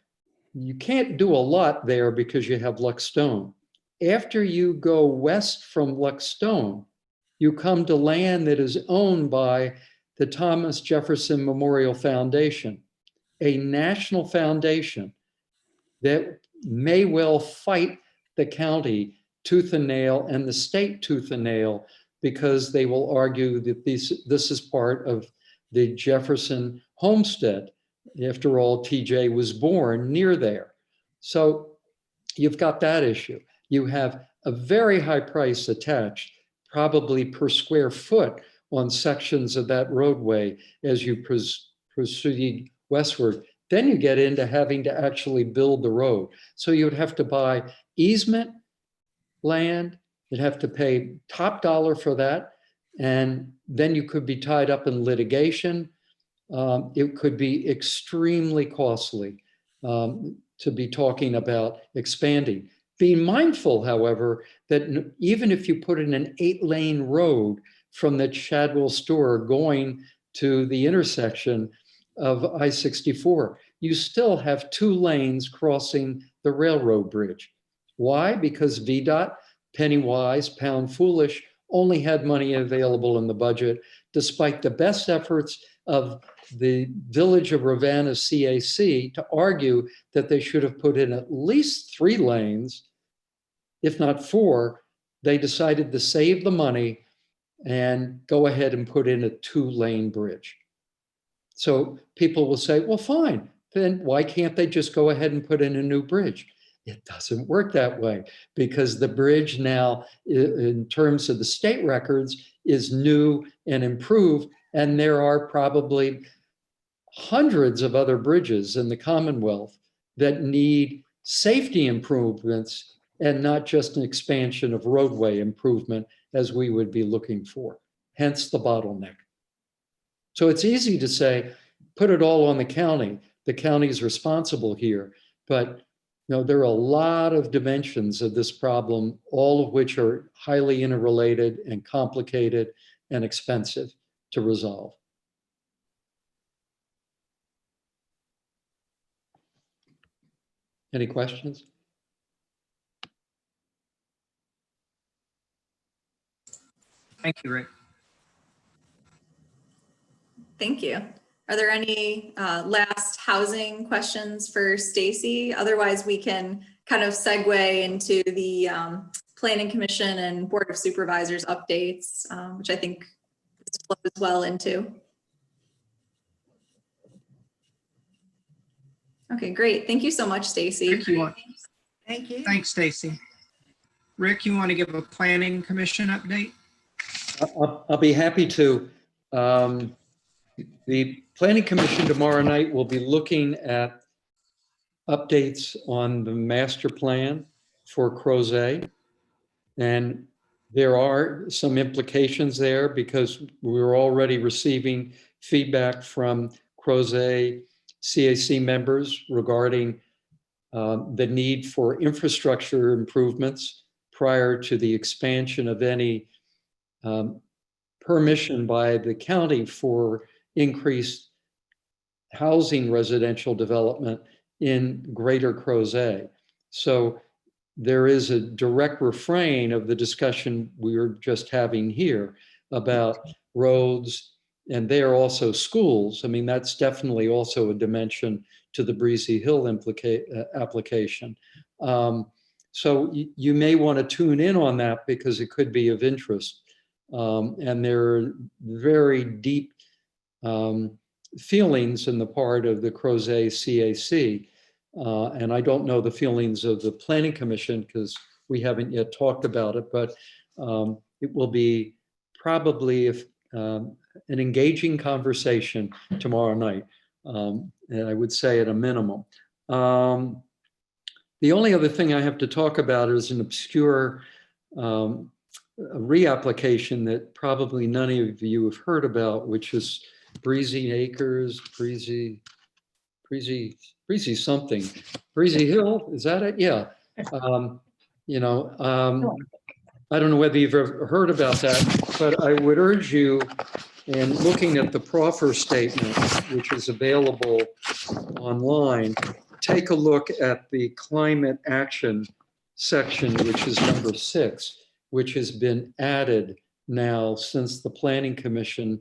you can't do a lot there because you have Luckstone. After you go west from Luckstone, you come to land that is owned by the Thomas Jefferson Memorial Foundation, a national foundation that may well fight the county tooth and nail and the state tooth and nail, because they will argue that this is part of the Jefferson homestead. After all, TJ was born near there. So you've got that issue. You have a very high price attached, probably per square foot, on sections of that roadway as you proceed westward. Then you get into having to actually build the road. So you would have to buy easement land, you'd have to pay top dollar for that, and then you could be tied up in litigation. It could be extremely costly to be talking about expanding. Being mindful, however, that even if you put in an 8-lane road from the Chadwell store going to the intersection of I-64, you still have 2 lanes crossing the railroad bridge. Why? Because VDOT, penny wise, pound foolish, only had money available in the budget, despite the best efforts of the village of Rivanna CAC to argue that they should have put in at least 3 lanes, if not 4. They decided to save the money and go ahead and put in a 2-lane bridge. So people will say, well, fine, then why can't they just go ahead and put in a new bridge? It doesn't work that way, because the bridge now, in terms of the state records, is new and improved. And there are probably hundreds of other bridges in the Commonwealth that need safety improvements and not just an expansion of roadway improvement as we would be looking for, hence the bottleneck. So it's easy to say, put it all on the county. The county is responsible here, but there are a lot of dimensions of this problem, all of which are highly interrelated and complicated and expensive to resolve. Any questions? Thank you, Rick. Thank you. Are there any last housing questions for Stacy? Otherwise, we can kind of segue into the Planning Commission and Board of Supervisors updates, which I think this flows well into. Okay, great. Thank you so much, Stacy. Thank you. Thanks, Stacy. Rick, you want to give a Planning Commission update? I'll be happy to. The Planning Commission tomorrow night will be looking at updates on the master plan for Crozet. And there are some implications there because we're already receiving feedback from Crozet CAC members regarding the need for infrastructure improvements prior to the expansion of any permission by the county for increased housing residential development in Greater Crozet. So there is a direct refrain of the discussion we were just having here about roads, and there are also schools. I mean, that's definitely also a dimension to the Breezy Hill application. So you may want to tune in on that because it could be of interest. And there are very deep feelings in the part of the Crozet CAC. And I don't know the feelings of the Planning Commission because we haven't yet talked about it, but it will be probably an engaging conversation tomorrow night. And I would say at a minimum. The only other thing I have to talk about is an obscure reapplication that probably none of you have heard about, which is Breezy Acres, Breezy something. Breezy Hill, is that it? Yeah. I don't know whether you've ever heard about that, but I would urge you, in looking at the proffer statement, which is available online, take a look at the climate action section, which is number 6, which has been added now since the Planning Commission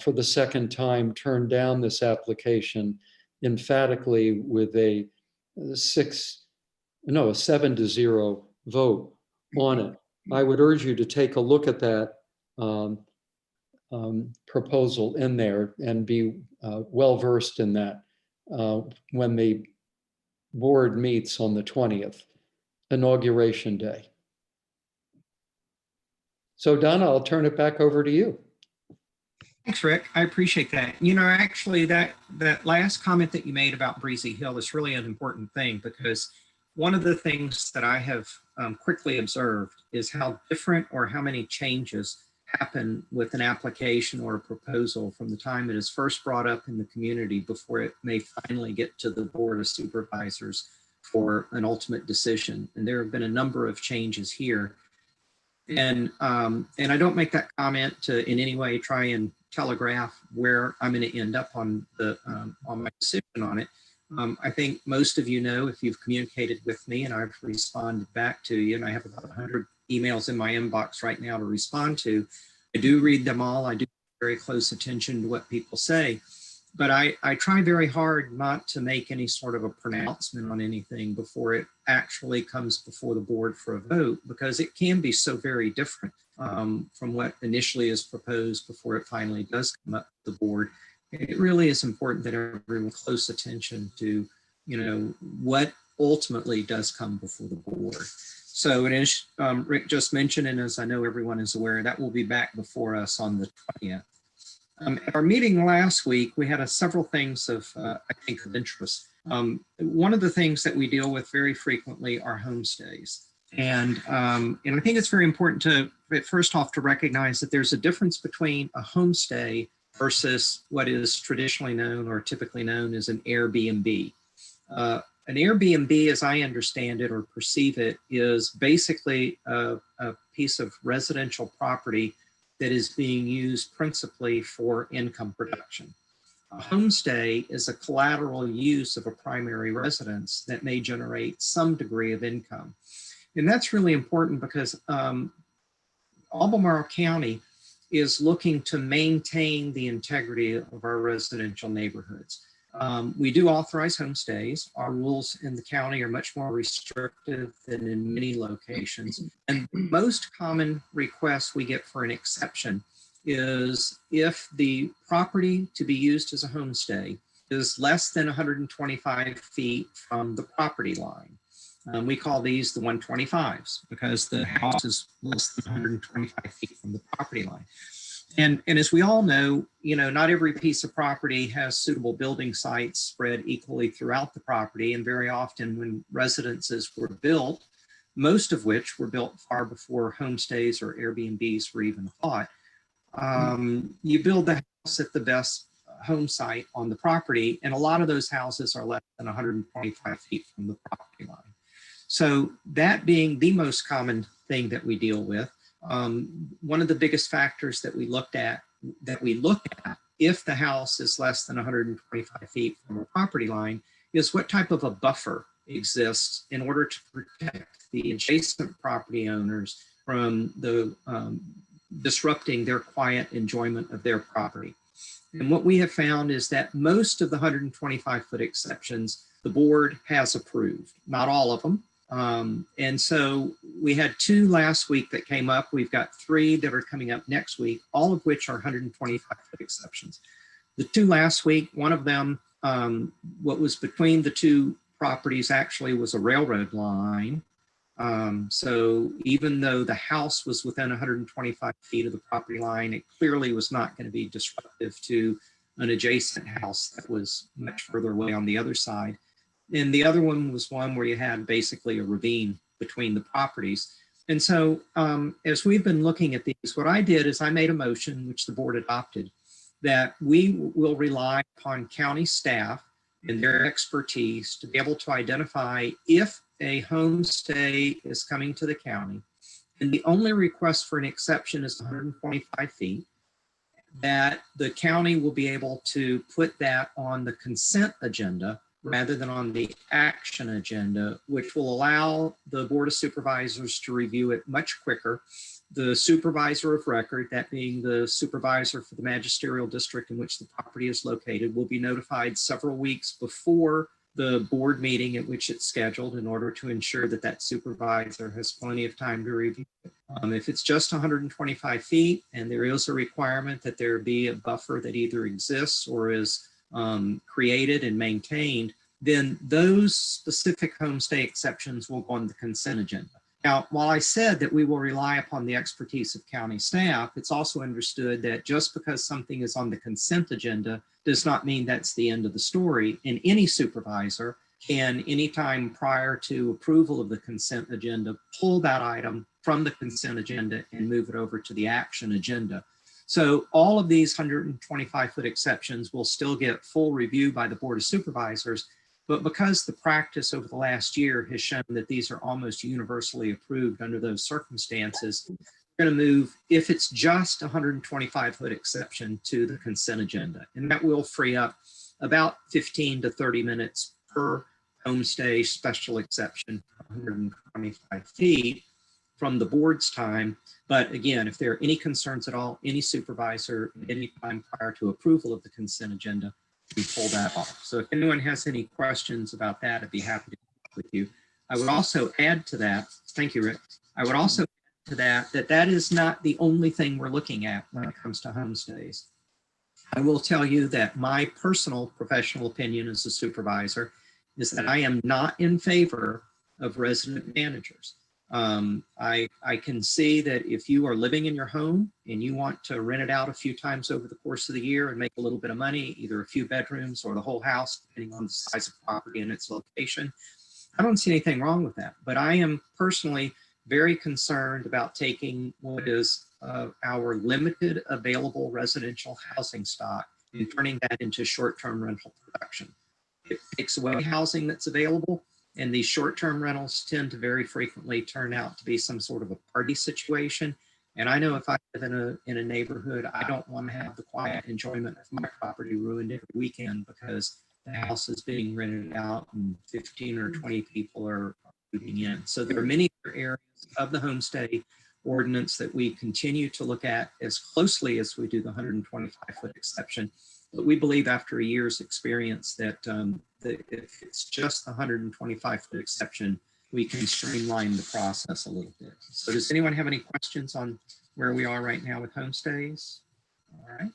for the second time turned down this application emphatically with a 7-0 vote on it. I would urge you to take a look at that proposal in there and be well versed in that when the board meets on the 20th, Inauguration Day. So Donna, I'll turn it back over to you. Thanks, Rick. I appreciate that. Actually, that last comment that you made about Breezy Hill is really an important thing, because one of the things that I have quickly observed is how different or how many changes happen with an application or a proposal from the time it is first brought up in the community before it may finally get to the Board of Supervisors for an ultimate decision. And there have been a number of changes here. And I don't make that comment to in any way try and telegraph where I'm going to end up on the on my decision on it. I think most of you know, if you've communicated with me and I've responded back to you, and I have about 100 emails in my inbox right now to respond to. I do read them all. I do pay very close attention to what people say, but I try very hard not to make any sort of a pronouncement on anything before it actually comes before the board for a vote, because it can be so very different from what initially is proposed before it finally does come up to the board. It really is important that everyone close attention to, what ultimately does come before the board. So it is, Rick just mentioned, and as I know everyone is aware, that will be back before us on the 20th. At our meeting last week, we had several things of, I think, of interest. One of the things that we deal with very frequently are homestays. And I think it's very important to, first off, to recognize that there's a difference between a homestay versus what is traditionally known or typically known as an Airbnb. An Airbnb, as I understand it or perceive it, is basically a piece of residential property that is being used principally for income production. A homestay is a collateral use of a primary residence that may generate some degree of income. And that's really important because Albemarle County is looking to maintain the integrity of our residential neighborhoods. We do authorize homestays. Our rules in the county are much more restrictive than in many locations. And the most common request we get for an exception is if the property to be used as a homestay is less than 125 feet from the property line. We call these the 125s because the house is less than 125 feet from the property line. And as we all know, not every piece of property has suitable building sites spread equally throughout the property. And very often when residences were built, most of which were built far before homestays or Airbnbs were even thought, you build the house at the best home site on the property. And a lot of those houses are less than 125 feet from the property line. So that being the most common thing that we deal with, one of the biggest factors that we look at if the house is less than 125 feet from a property line is what type of a buffer exists in order to protect the adjacent property owners from the disrupting their quiet enjoyment of their property. And what we have found is that most of the 125-foot exceptions the board has approved, not all of them. And so we had 2 last week that came up. We've got 3 that are coming up next week, all of which are 125-foot exceptions. The two last week, one of them, what was between the two properties actually was a railroad line. So even though the house was within 125 feet of the property line, it clearly was not going to be disruptive to an adjacent house that was much further away on the other side. And the other one was one where you had basically a ravine between the properties. And so as we've been looking at these, what I did is I made a motion, which the board adopted, that we will rely upon county staff and their expertise to be able to identify if a homestay is coming to the county and the only request for an exception is 125 feet, that the county will be able to put that on the consent agenda rather than on the action agenda, which will allow the Board of Supervisors to review it much quicker. The supervisor of record, that being the supervisor for the magisterial district in which the property is located, will be notified several weeks before the board meeting at which it's scheduled in order to ensure that that supervisor has plenty of time to review it. If it's just 125 feet and there is a requirement that there be a buffer that either exists or is created and maintained, then those specific homestay exceptions will go on the consent agenda. Now, while I said that we will rely upon the expertise of county staff, it's also understood that just because something is on the consent agenda does not mean that's the end of the story. And any supervisor can, anytime prior to approval of the consent agenda, pull that item from the consent agenda and move it over to the action agenda. So all of these 125-foot exceptions will still get full review by the Board of Supervisors. But because the practice over the last year has shown that these are almost universally approved under those circumstances, we're going to move, if it's just a 125-foot exception, to the consent agenda. And that will free up about 15 to 30 minutes per homestay special exception, 125 feet from the board's time. But again, if there are any concerns at all, any supervisor, any time prior to approval of the consent agenda, we pull that off. So if anyone has any questions about that, I'd be happy to talk with you. I would also add to that, thank you, Rick. I would also add to that, that is not the only thing we're looking at when it comes to homestays. I will tell you that my personal professional opinion as a supervisor is that I am not in favor of resident managers. I can see that if you are living in your home and you want to rent it out a few times over the course of the year and make a little bit of money, either a few bedrooms or the whole house, depending on the size of property and its location, I don't see anything wrong with that. But I am personally very concerned about taking what is our limited available residential housing stock and turning that into short-term rental production. It takes away housing that's available. And these short-term rentals tend to very frequently turn out to be some sort of a party situation. And I know if I live in a neighborhood, I don't want to have the quiet enjoyment of my property ruined every weekend because the house is being rented out and 15 or 20 people are moving in. So there are many other areas of the homestay ordinance that we continue to look at as closely as we do the 125-foot exception. But we believe after a year's experience that if it's just the 125-foot exception, we can streamline the process a little bit. So does anyone have any questions on where we are right now with homestays? All right,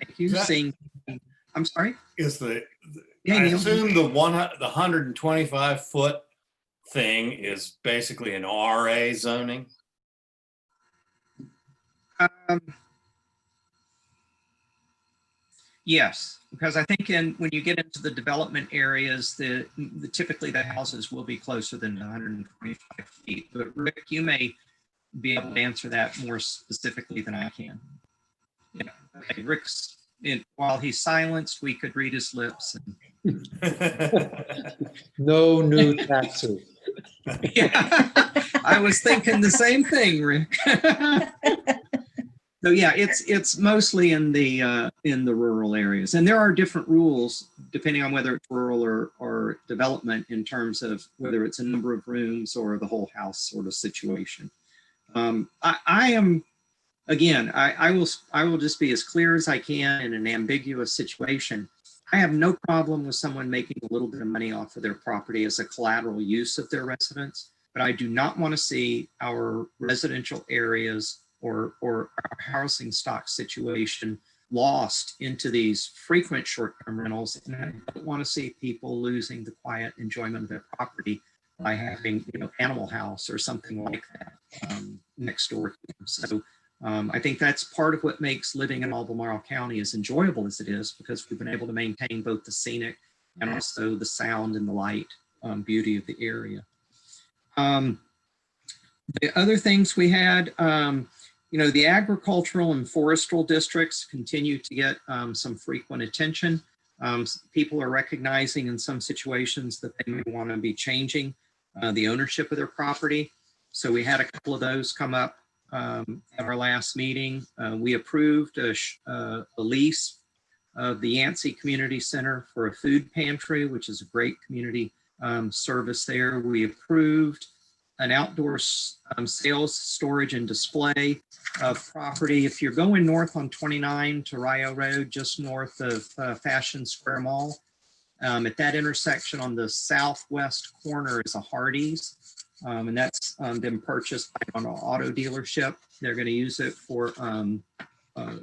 thank you. I'm sorry? Is I Neil. assume the 125-foot thing is basically an RA zoning? Yes, because I think when you get into the development areas, typically the houses will be closer than 125 feet. But Rick, you may be able to answer that more specifically than I can. Yeah, okay, Rick's, while he's silenced, we could read his lips. No new taxes. Yeah, I was thinking the same thing, Rick. So yeah, it's mostly in the rural areas, and there are different rules depending on whether it's rural or development in terms of whether it's a number of rooms or the whole house sort of situation. I will just be as clear as I can in an ambiguous situation. I have no problem with someone making a little bit of money off of their property as a collateral use of their residence, but I do not want to see our residential areas or our housing stock situation lost into these frequent short-term rentals. And I don't want to see people losing the quiet enjoyment of their property by having, Animal House or something like that next door to them. So I think that's part of what makes living in Albemarle County as enjoyable as it is, because we've been able to maintain both the scenic and also the sound and the light beauty of the area. The other things we had, the agricultural and forestal districts continue to get some frequent attention. People are recognizing in some situations that they may want to be changing the ownership of their property. So we had a couple of those come up at our last meeting. We approved a lease of the Yancey Community Center for a food pantry, which is a great community service there. We approved an outdoor sales, storage, and display of property. If you're going north on 29 to Rio Road, just north of Fashion Square Mall, at that intersection on the southwest corner is a Hardee's, and that's been purchased by an auto dealership. They're going to use it for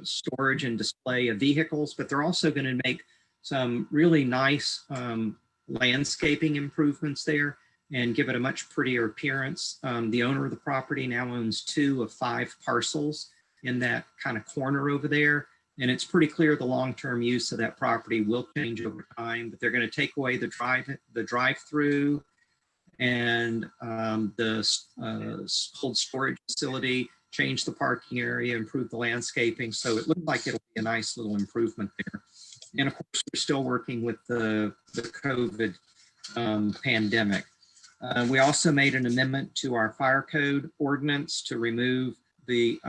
storage and display of vehicles, but they're also going to make some really nice landscaping improvements there and give it a much prettier appearance. The owner of the property now owns 2 of 5 parcels in that kind of corner over there. And it's pretty clear the long-term use of that property will change over time, but they're going to take away the drive-through and the cold storage facility, change the parking area, improve the landscaping. So it looks like it'll be a nice little improvement there. And of course, we're still working with the COVID pandemic. We also made an amendment to our fire code ordinance to remove the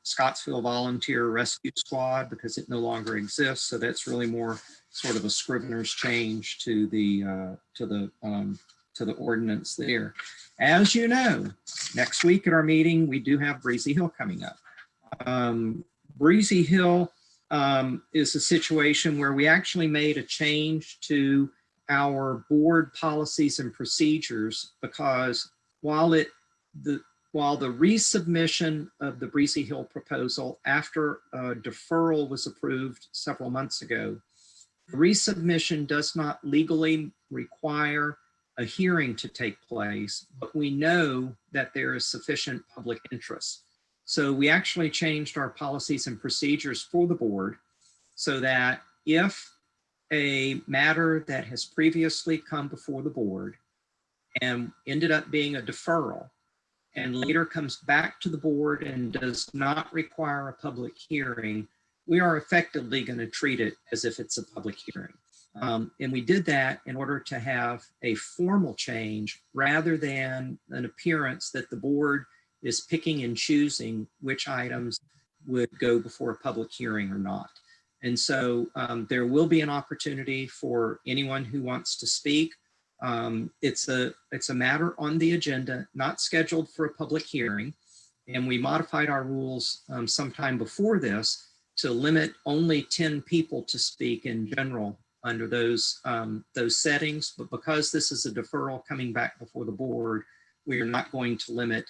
Scottsville Volunteer Rescue Squad because it no longer exists. So that's really more sort of a scrivener's change to the ordinance there. As you know, next week at our meeting, we do have Breezy Hill coming up. Breezy Hill is a situation where we actually made a change to our board policies and procedures, because while the resubmission of the Breezy Hill proposal after a deferral was approved several months ago, the resubmission does not legally require a hearing to take place, but we know that there is sufficient public interest. So we actually changed our policies and procedures for the board so that if a matter that has previously come before the board and ended up being a deferral and later comes back to the board and does not require a public hearing, we are effectively going to treat it as if it's a public hearing. And we did that in order to have a formal change rather than an appearance that the board is picking and choosing which items would go before a public hearing or not. And so there will be an opportunity for anyone who wants to speak. It's a matter on the agenda, not scheduled for a public hearing. And we modified our rules sometime before this to limit only 10 people to speak in general under those settings. But because this is a deferral coming back before the board, we are not going to limit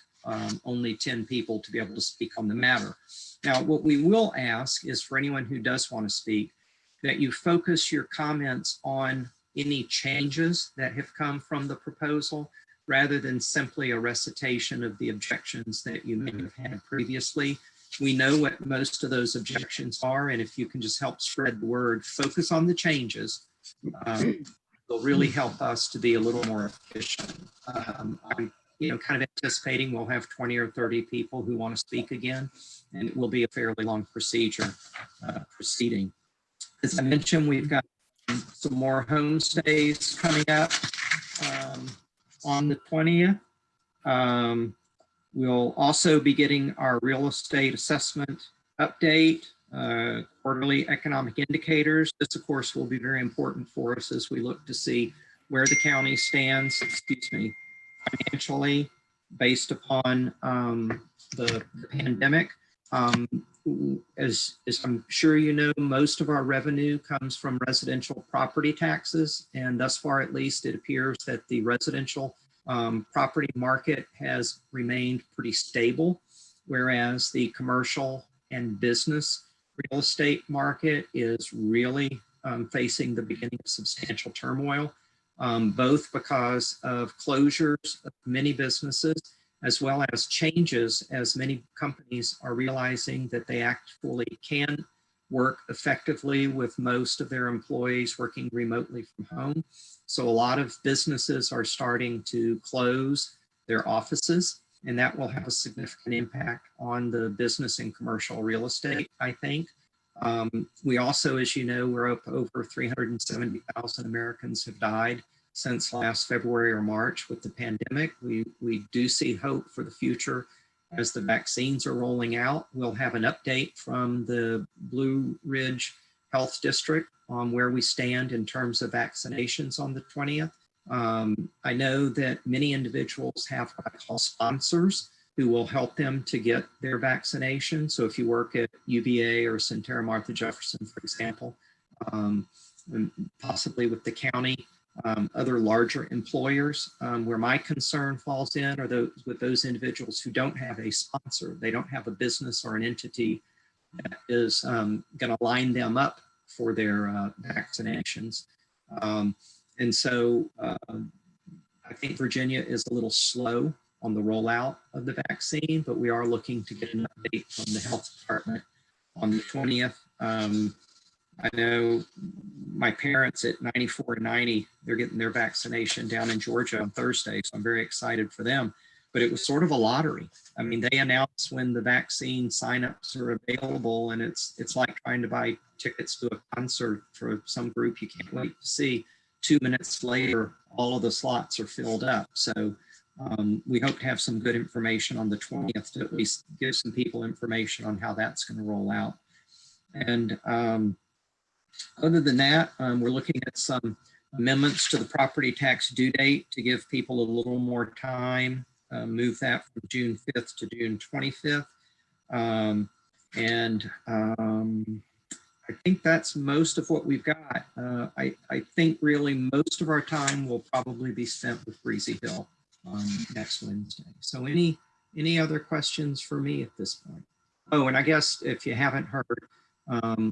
only 10 people to be able to speak on the matter. Now, what we will ask is for anyone who does want to speak, that you focus your comments on any changes that have come from the proposal, rather than simply a recitation of the objections that you may have had previously. We know what most of those objections are, and if you can just help spread the word, focus on the changes, will really help us to be a little more efficient. I'm kind of anticipating we'll have 20 or 30 people who want to speak again, and it will be a fairly long proceeding. As I mentioned, we've got some more homestays coming up on the 20th. We'll also be getting our real estate assessment update, quarterly economic indicators. This, of course, will be very important for us as we look to see where the county stands, financially based upon the pandemic. As I'm sure you know, most of our revenue comes from residential property taxes, and thus far at least it appears that the residential property market has remained pretty stable, whereas the commercial and business real estate market is really facing the beginning of substantial turmoil, both because of closures of many businesses, as well as changes as many companies are realizing that they actually can work effectively with most of their employees working remotely from home. So a lot of businesses are starting to close their offices, and that will have a significant impact on the business and commercial real estate, I think. We also, as you know, we're up over 370,000 Americans have died since last February or March with the pandemic. We do see hope for the future as the vaccines are rolling out. We'll have an update from the Blue Ridge Health District on where we stand in terms of vaccinations on the 20th. I know that many individuals have what I call sponsors who will help them to get their vaccination. So if you work at UVA or Sentara Martha Jefferson, for example, and possibly with the county, other larger employers, where my concern falls in are those with those individuals who don't have a sponsor. They don't have a business or an entity that is going to line them up for their vaccinations. And so I think Virginia is a little slow on the rollout of the vaccine, but we are looking to get an update from the health department on the 20th. I know my parents at 94 and 90, they're getting their vaccination down in Georgia on Thursday, so I'm very excited for them. But it was sort of a lottery. I mean, they announce when the vaccine signups are available, and it's like trying to buy tickets to a concert for some group you can't wait to see. 2 minutes later, all of the slots are filled up. So we hope to have some good information on the 20th to at least give some people information on how that's going to roll out. And other than that, we're looking at some amendments to the property tax due date to give people a little more time, move that from June 5th to June 25th. I think that's most of what we've got. I think really most of our time will probably be spent with Breezy Hill next Wednesday. So any other questions for me at this point? Oh, and I guess if you haven't heard,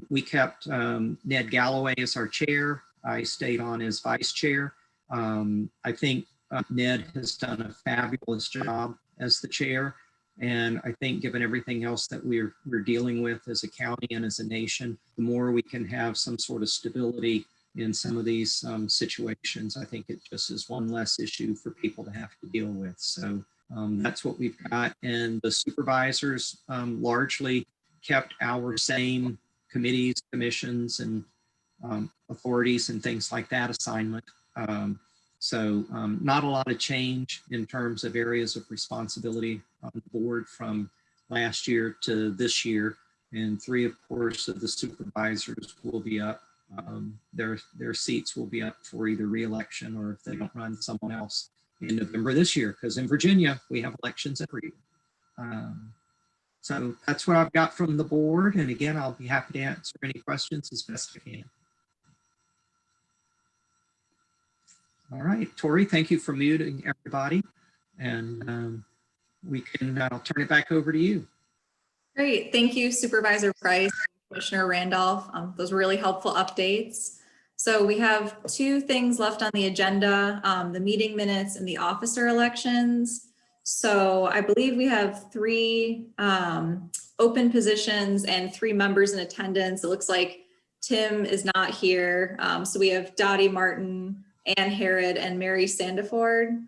we kept Ned Galloway as our chair. I stayed on as vice chair. I think Ned has done a fabulous job as the chair. And I think given everything else that we're dealing with as a county and as a nation, the more we can have some sort of stability in some of these situations, I think it just is one less issue for people to have to deal with. So that's what we've got. And the supervisors largely kept our same committees, commissions, and authorities and things like that assignment. So not a lot of change in terms of areas of responsibility on the board from last year to this year. And 3, of course, of the supervisors will be up. Their seats will be up for either re-election or if they don't run, someone else in November this year. Because in Virginia, we have elections every year. So that's what I've got from the board. And again, I'll be happy to answer any questions as best I can. All right, Tori, thank you for muting everybody. And I'll turn it back over to you. Great. Thank you, Supervisor Price, Commissioner Randolph. Those were really helpful updates. So we have 2 things left on the agenda, the meeting minutes and the officer elections. So I believe we have 3 open positions and 3 members in attendance. It looks like Tim is not here. So we have Dottie Martin, Ann Herod, and Mary Sandiford.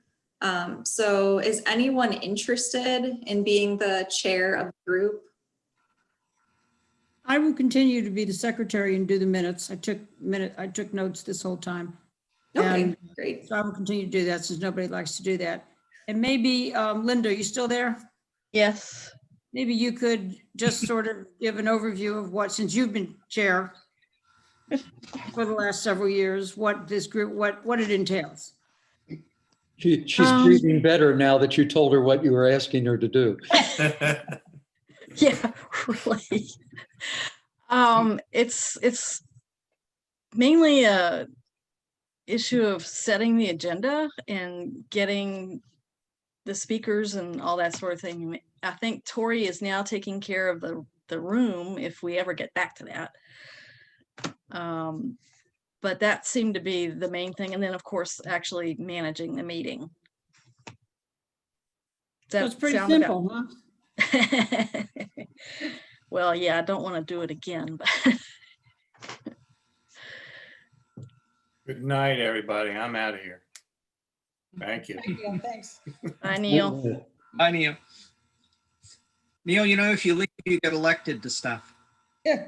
So is anyone interested in being the chair of the group? I will continue to be the secretary and do the minutes. I took notes this whole time. Okay, great. So I will continue to do that since nobody likes to do that. And maybe, Linda, are you still there? Yes. Maybe you could just sort of give an overview of what, since you've been chair for the last several years, what this group, what it entails. She's breathing better now that you told her what you were asking her to do. Yeah, really. It's mainly a issue of setting the agenda and getting the speakers and all that sort of thing. I think Tori is now taking care of the the room if we ever get back to that. But that seemed to be the main thing. And then, of course, actually managing the meeting. So Does it's that pretty sound about- simple, huh? Well, yeah, I don't want to do it again, but Good night, everybody. I'm out of here. Thank you. Thanks. I Neil. Hi, Neil. Neil, you know, if you leave, you get elected to stuff. Yeah.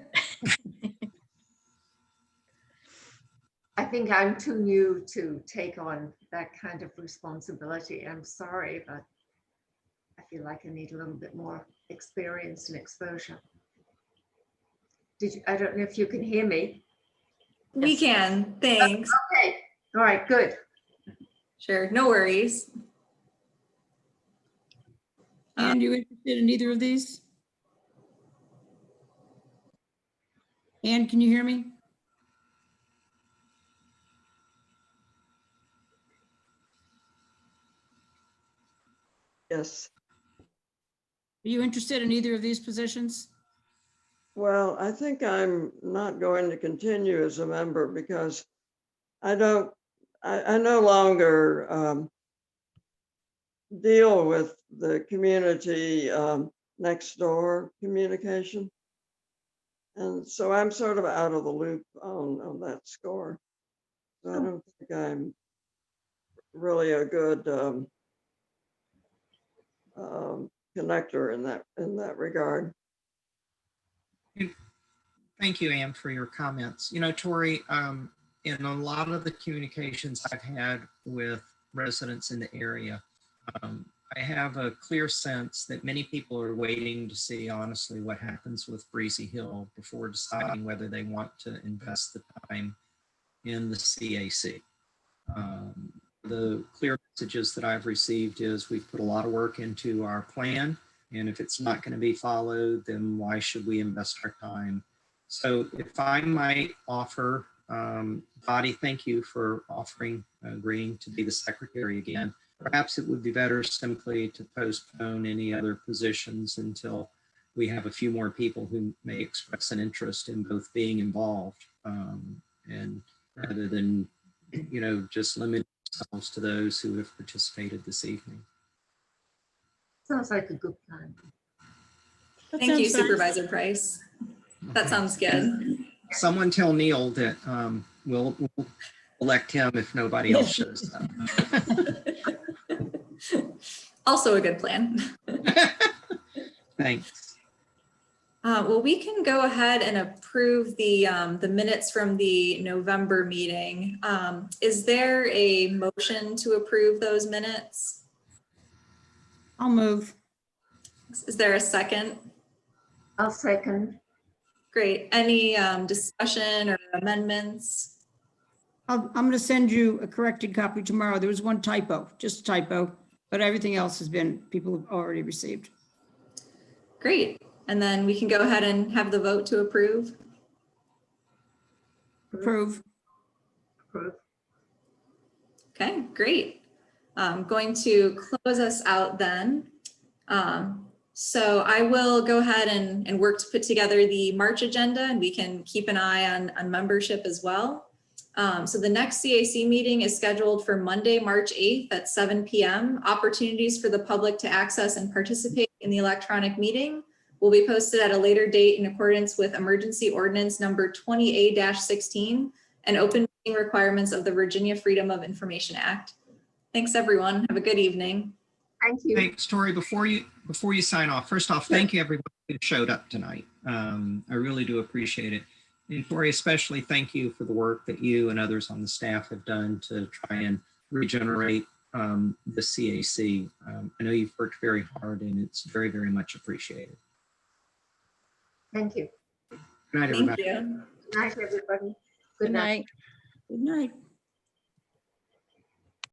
I think I'm too new to take on that kind of responsibility. I'm sorry, but I feel like I need a little bit more experience and exposure. I don't know if you can hear me. We Yes. can, thanks. Okay, all right, good. Sure, no worries. And you interested in either of these? Ann, can you hear me? Yes. Are you interested in either of these positions? Well, I think I'm not going to continue as a member because I no longer deal with the community next door communication. And so I'm sort of out of the loop on that score. So I don't think I'm really a good connector in that regard. Thank you, Ann, for your comments. You know, Tori, in a lot of the communications I've had with residents in the area, I have a clear sense that many people are waiting to see, honestly, what happens with Breezy Hill before deciding whether they want to invest the time in the CAC. The clear messages that I've received is we've put a lot of work into our plan, and if it's not going to be followed, then why should we invest our time? So if I might offer, Dottie, thank you for agreeing to be the secretary again. Perhaps it would be better simply to postpone any other positions until we have a few more people who may express an interest in both being involved, and rather than, you know, just limit ourselves to those who have participated this evening. Sounds like a good plan. Thank you, sounds fine. Supervisor Price. That sounds good. Someone tell Neil that we'll elect him if nobody else shows up. Also a good plan. Thanks. Well, we can go ahead and approve the minutes from the November meeting. Is there a motion to approve those minutes? I'll move. Is there a second? I'll second. Great. Any discussion or amendments? I'm going to send you a corrected copy tomorrow. There was one typo, just a typo, but everything else has been, people have already received. Great. And then we can go ahead and have the vote to approve. Approve. Approve. Okay, great. I'm going to close us out then. So I will go ahead and work to put together the March agenda, and we can keep an eye on membership as well. So the next CAC meeting is scheduled for Monday, March 8th at 7 p.m. Opportunities for the public to access and participate in the electronic meeting will be posted at a later date in accordance with Emergency Ordinance number 20A-16 and open meeting requirements of the Virginia Freedom of Information Act. Thanks, everyone. Have a good evening. Thank you. Thanks, Tori. Before you sign off, first off, thank you everyone who showed up tonight. I really do appreciate it. And Tori, especially thank you for the work that you and others on the staff have done to try and regenerate the CAC. I know you've worked very hard, and it's very, very much appreciated. Thank you. Good night, Thank everybody. you. Good night, everybody. Good night. Good night.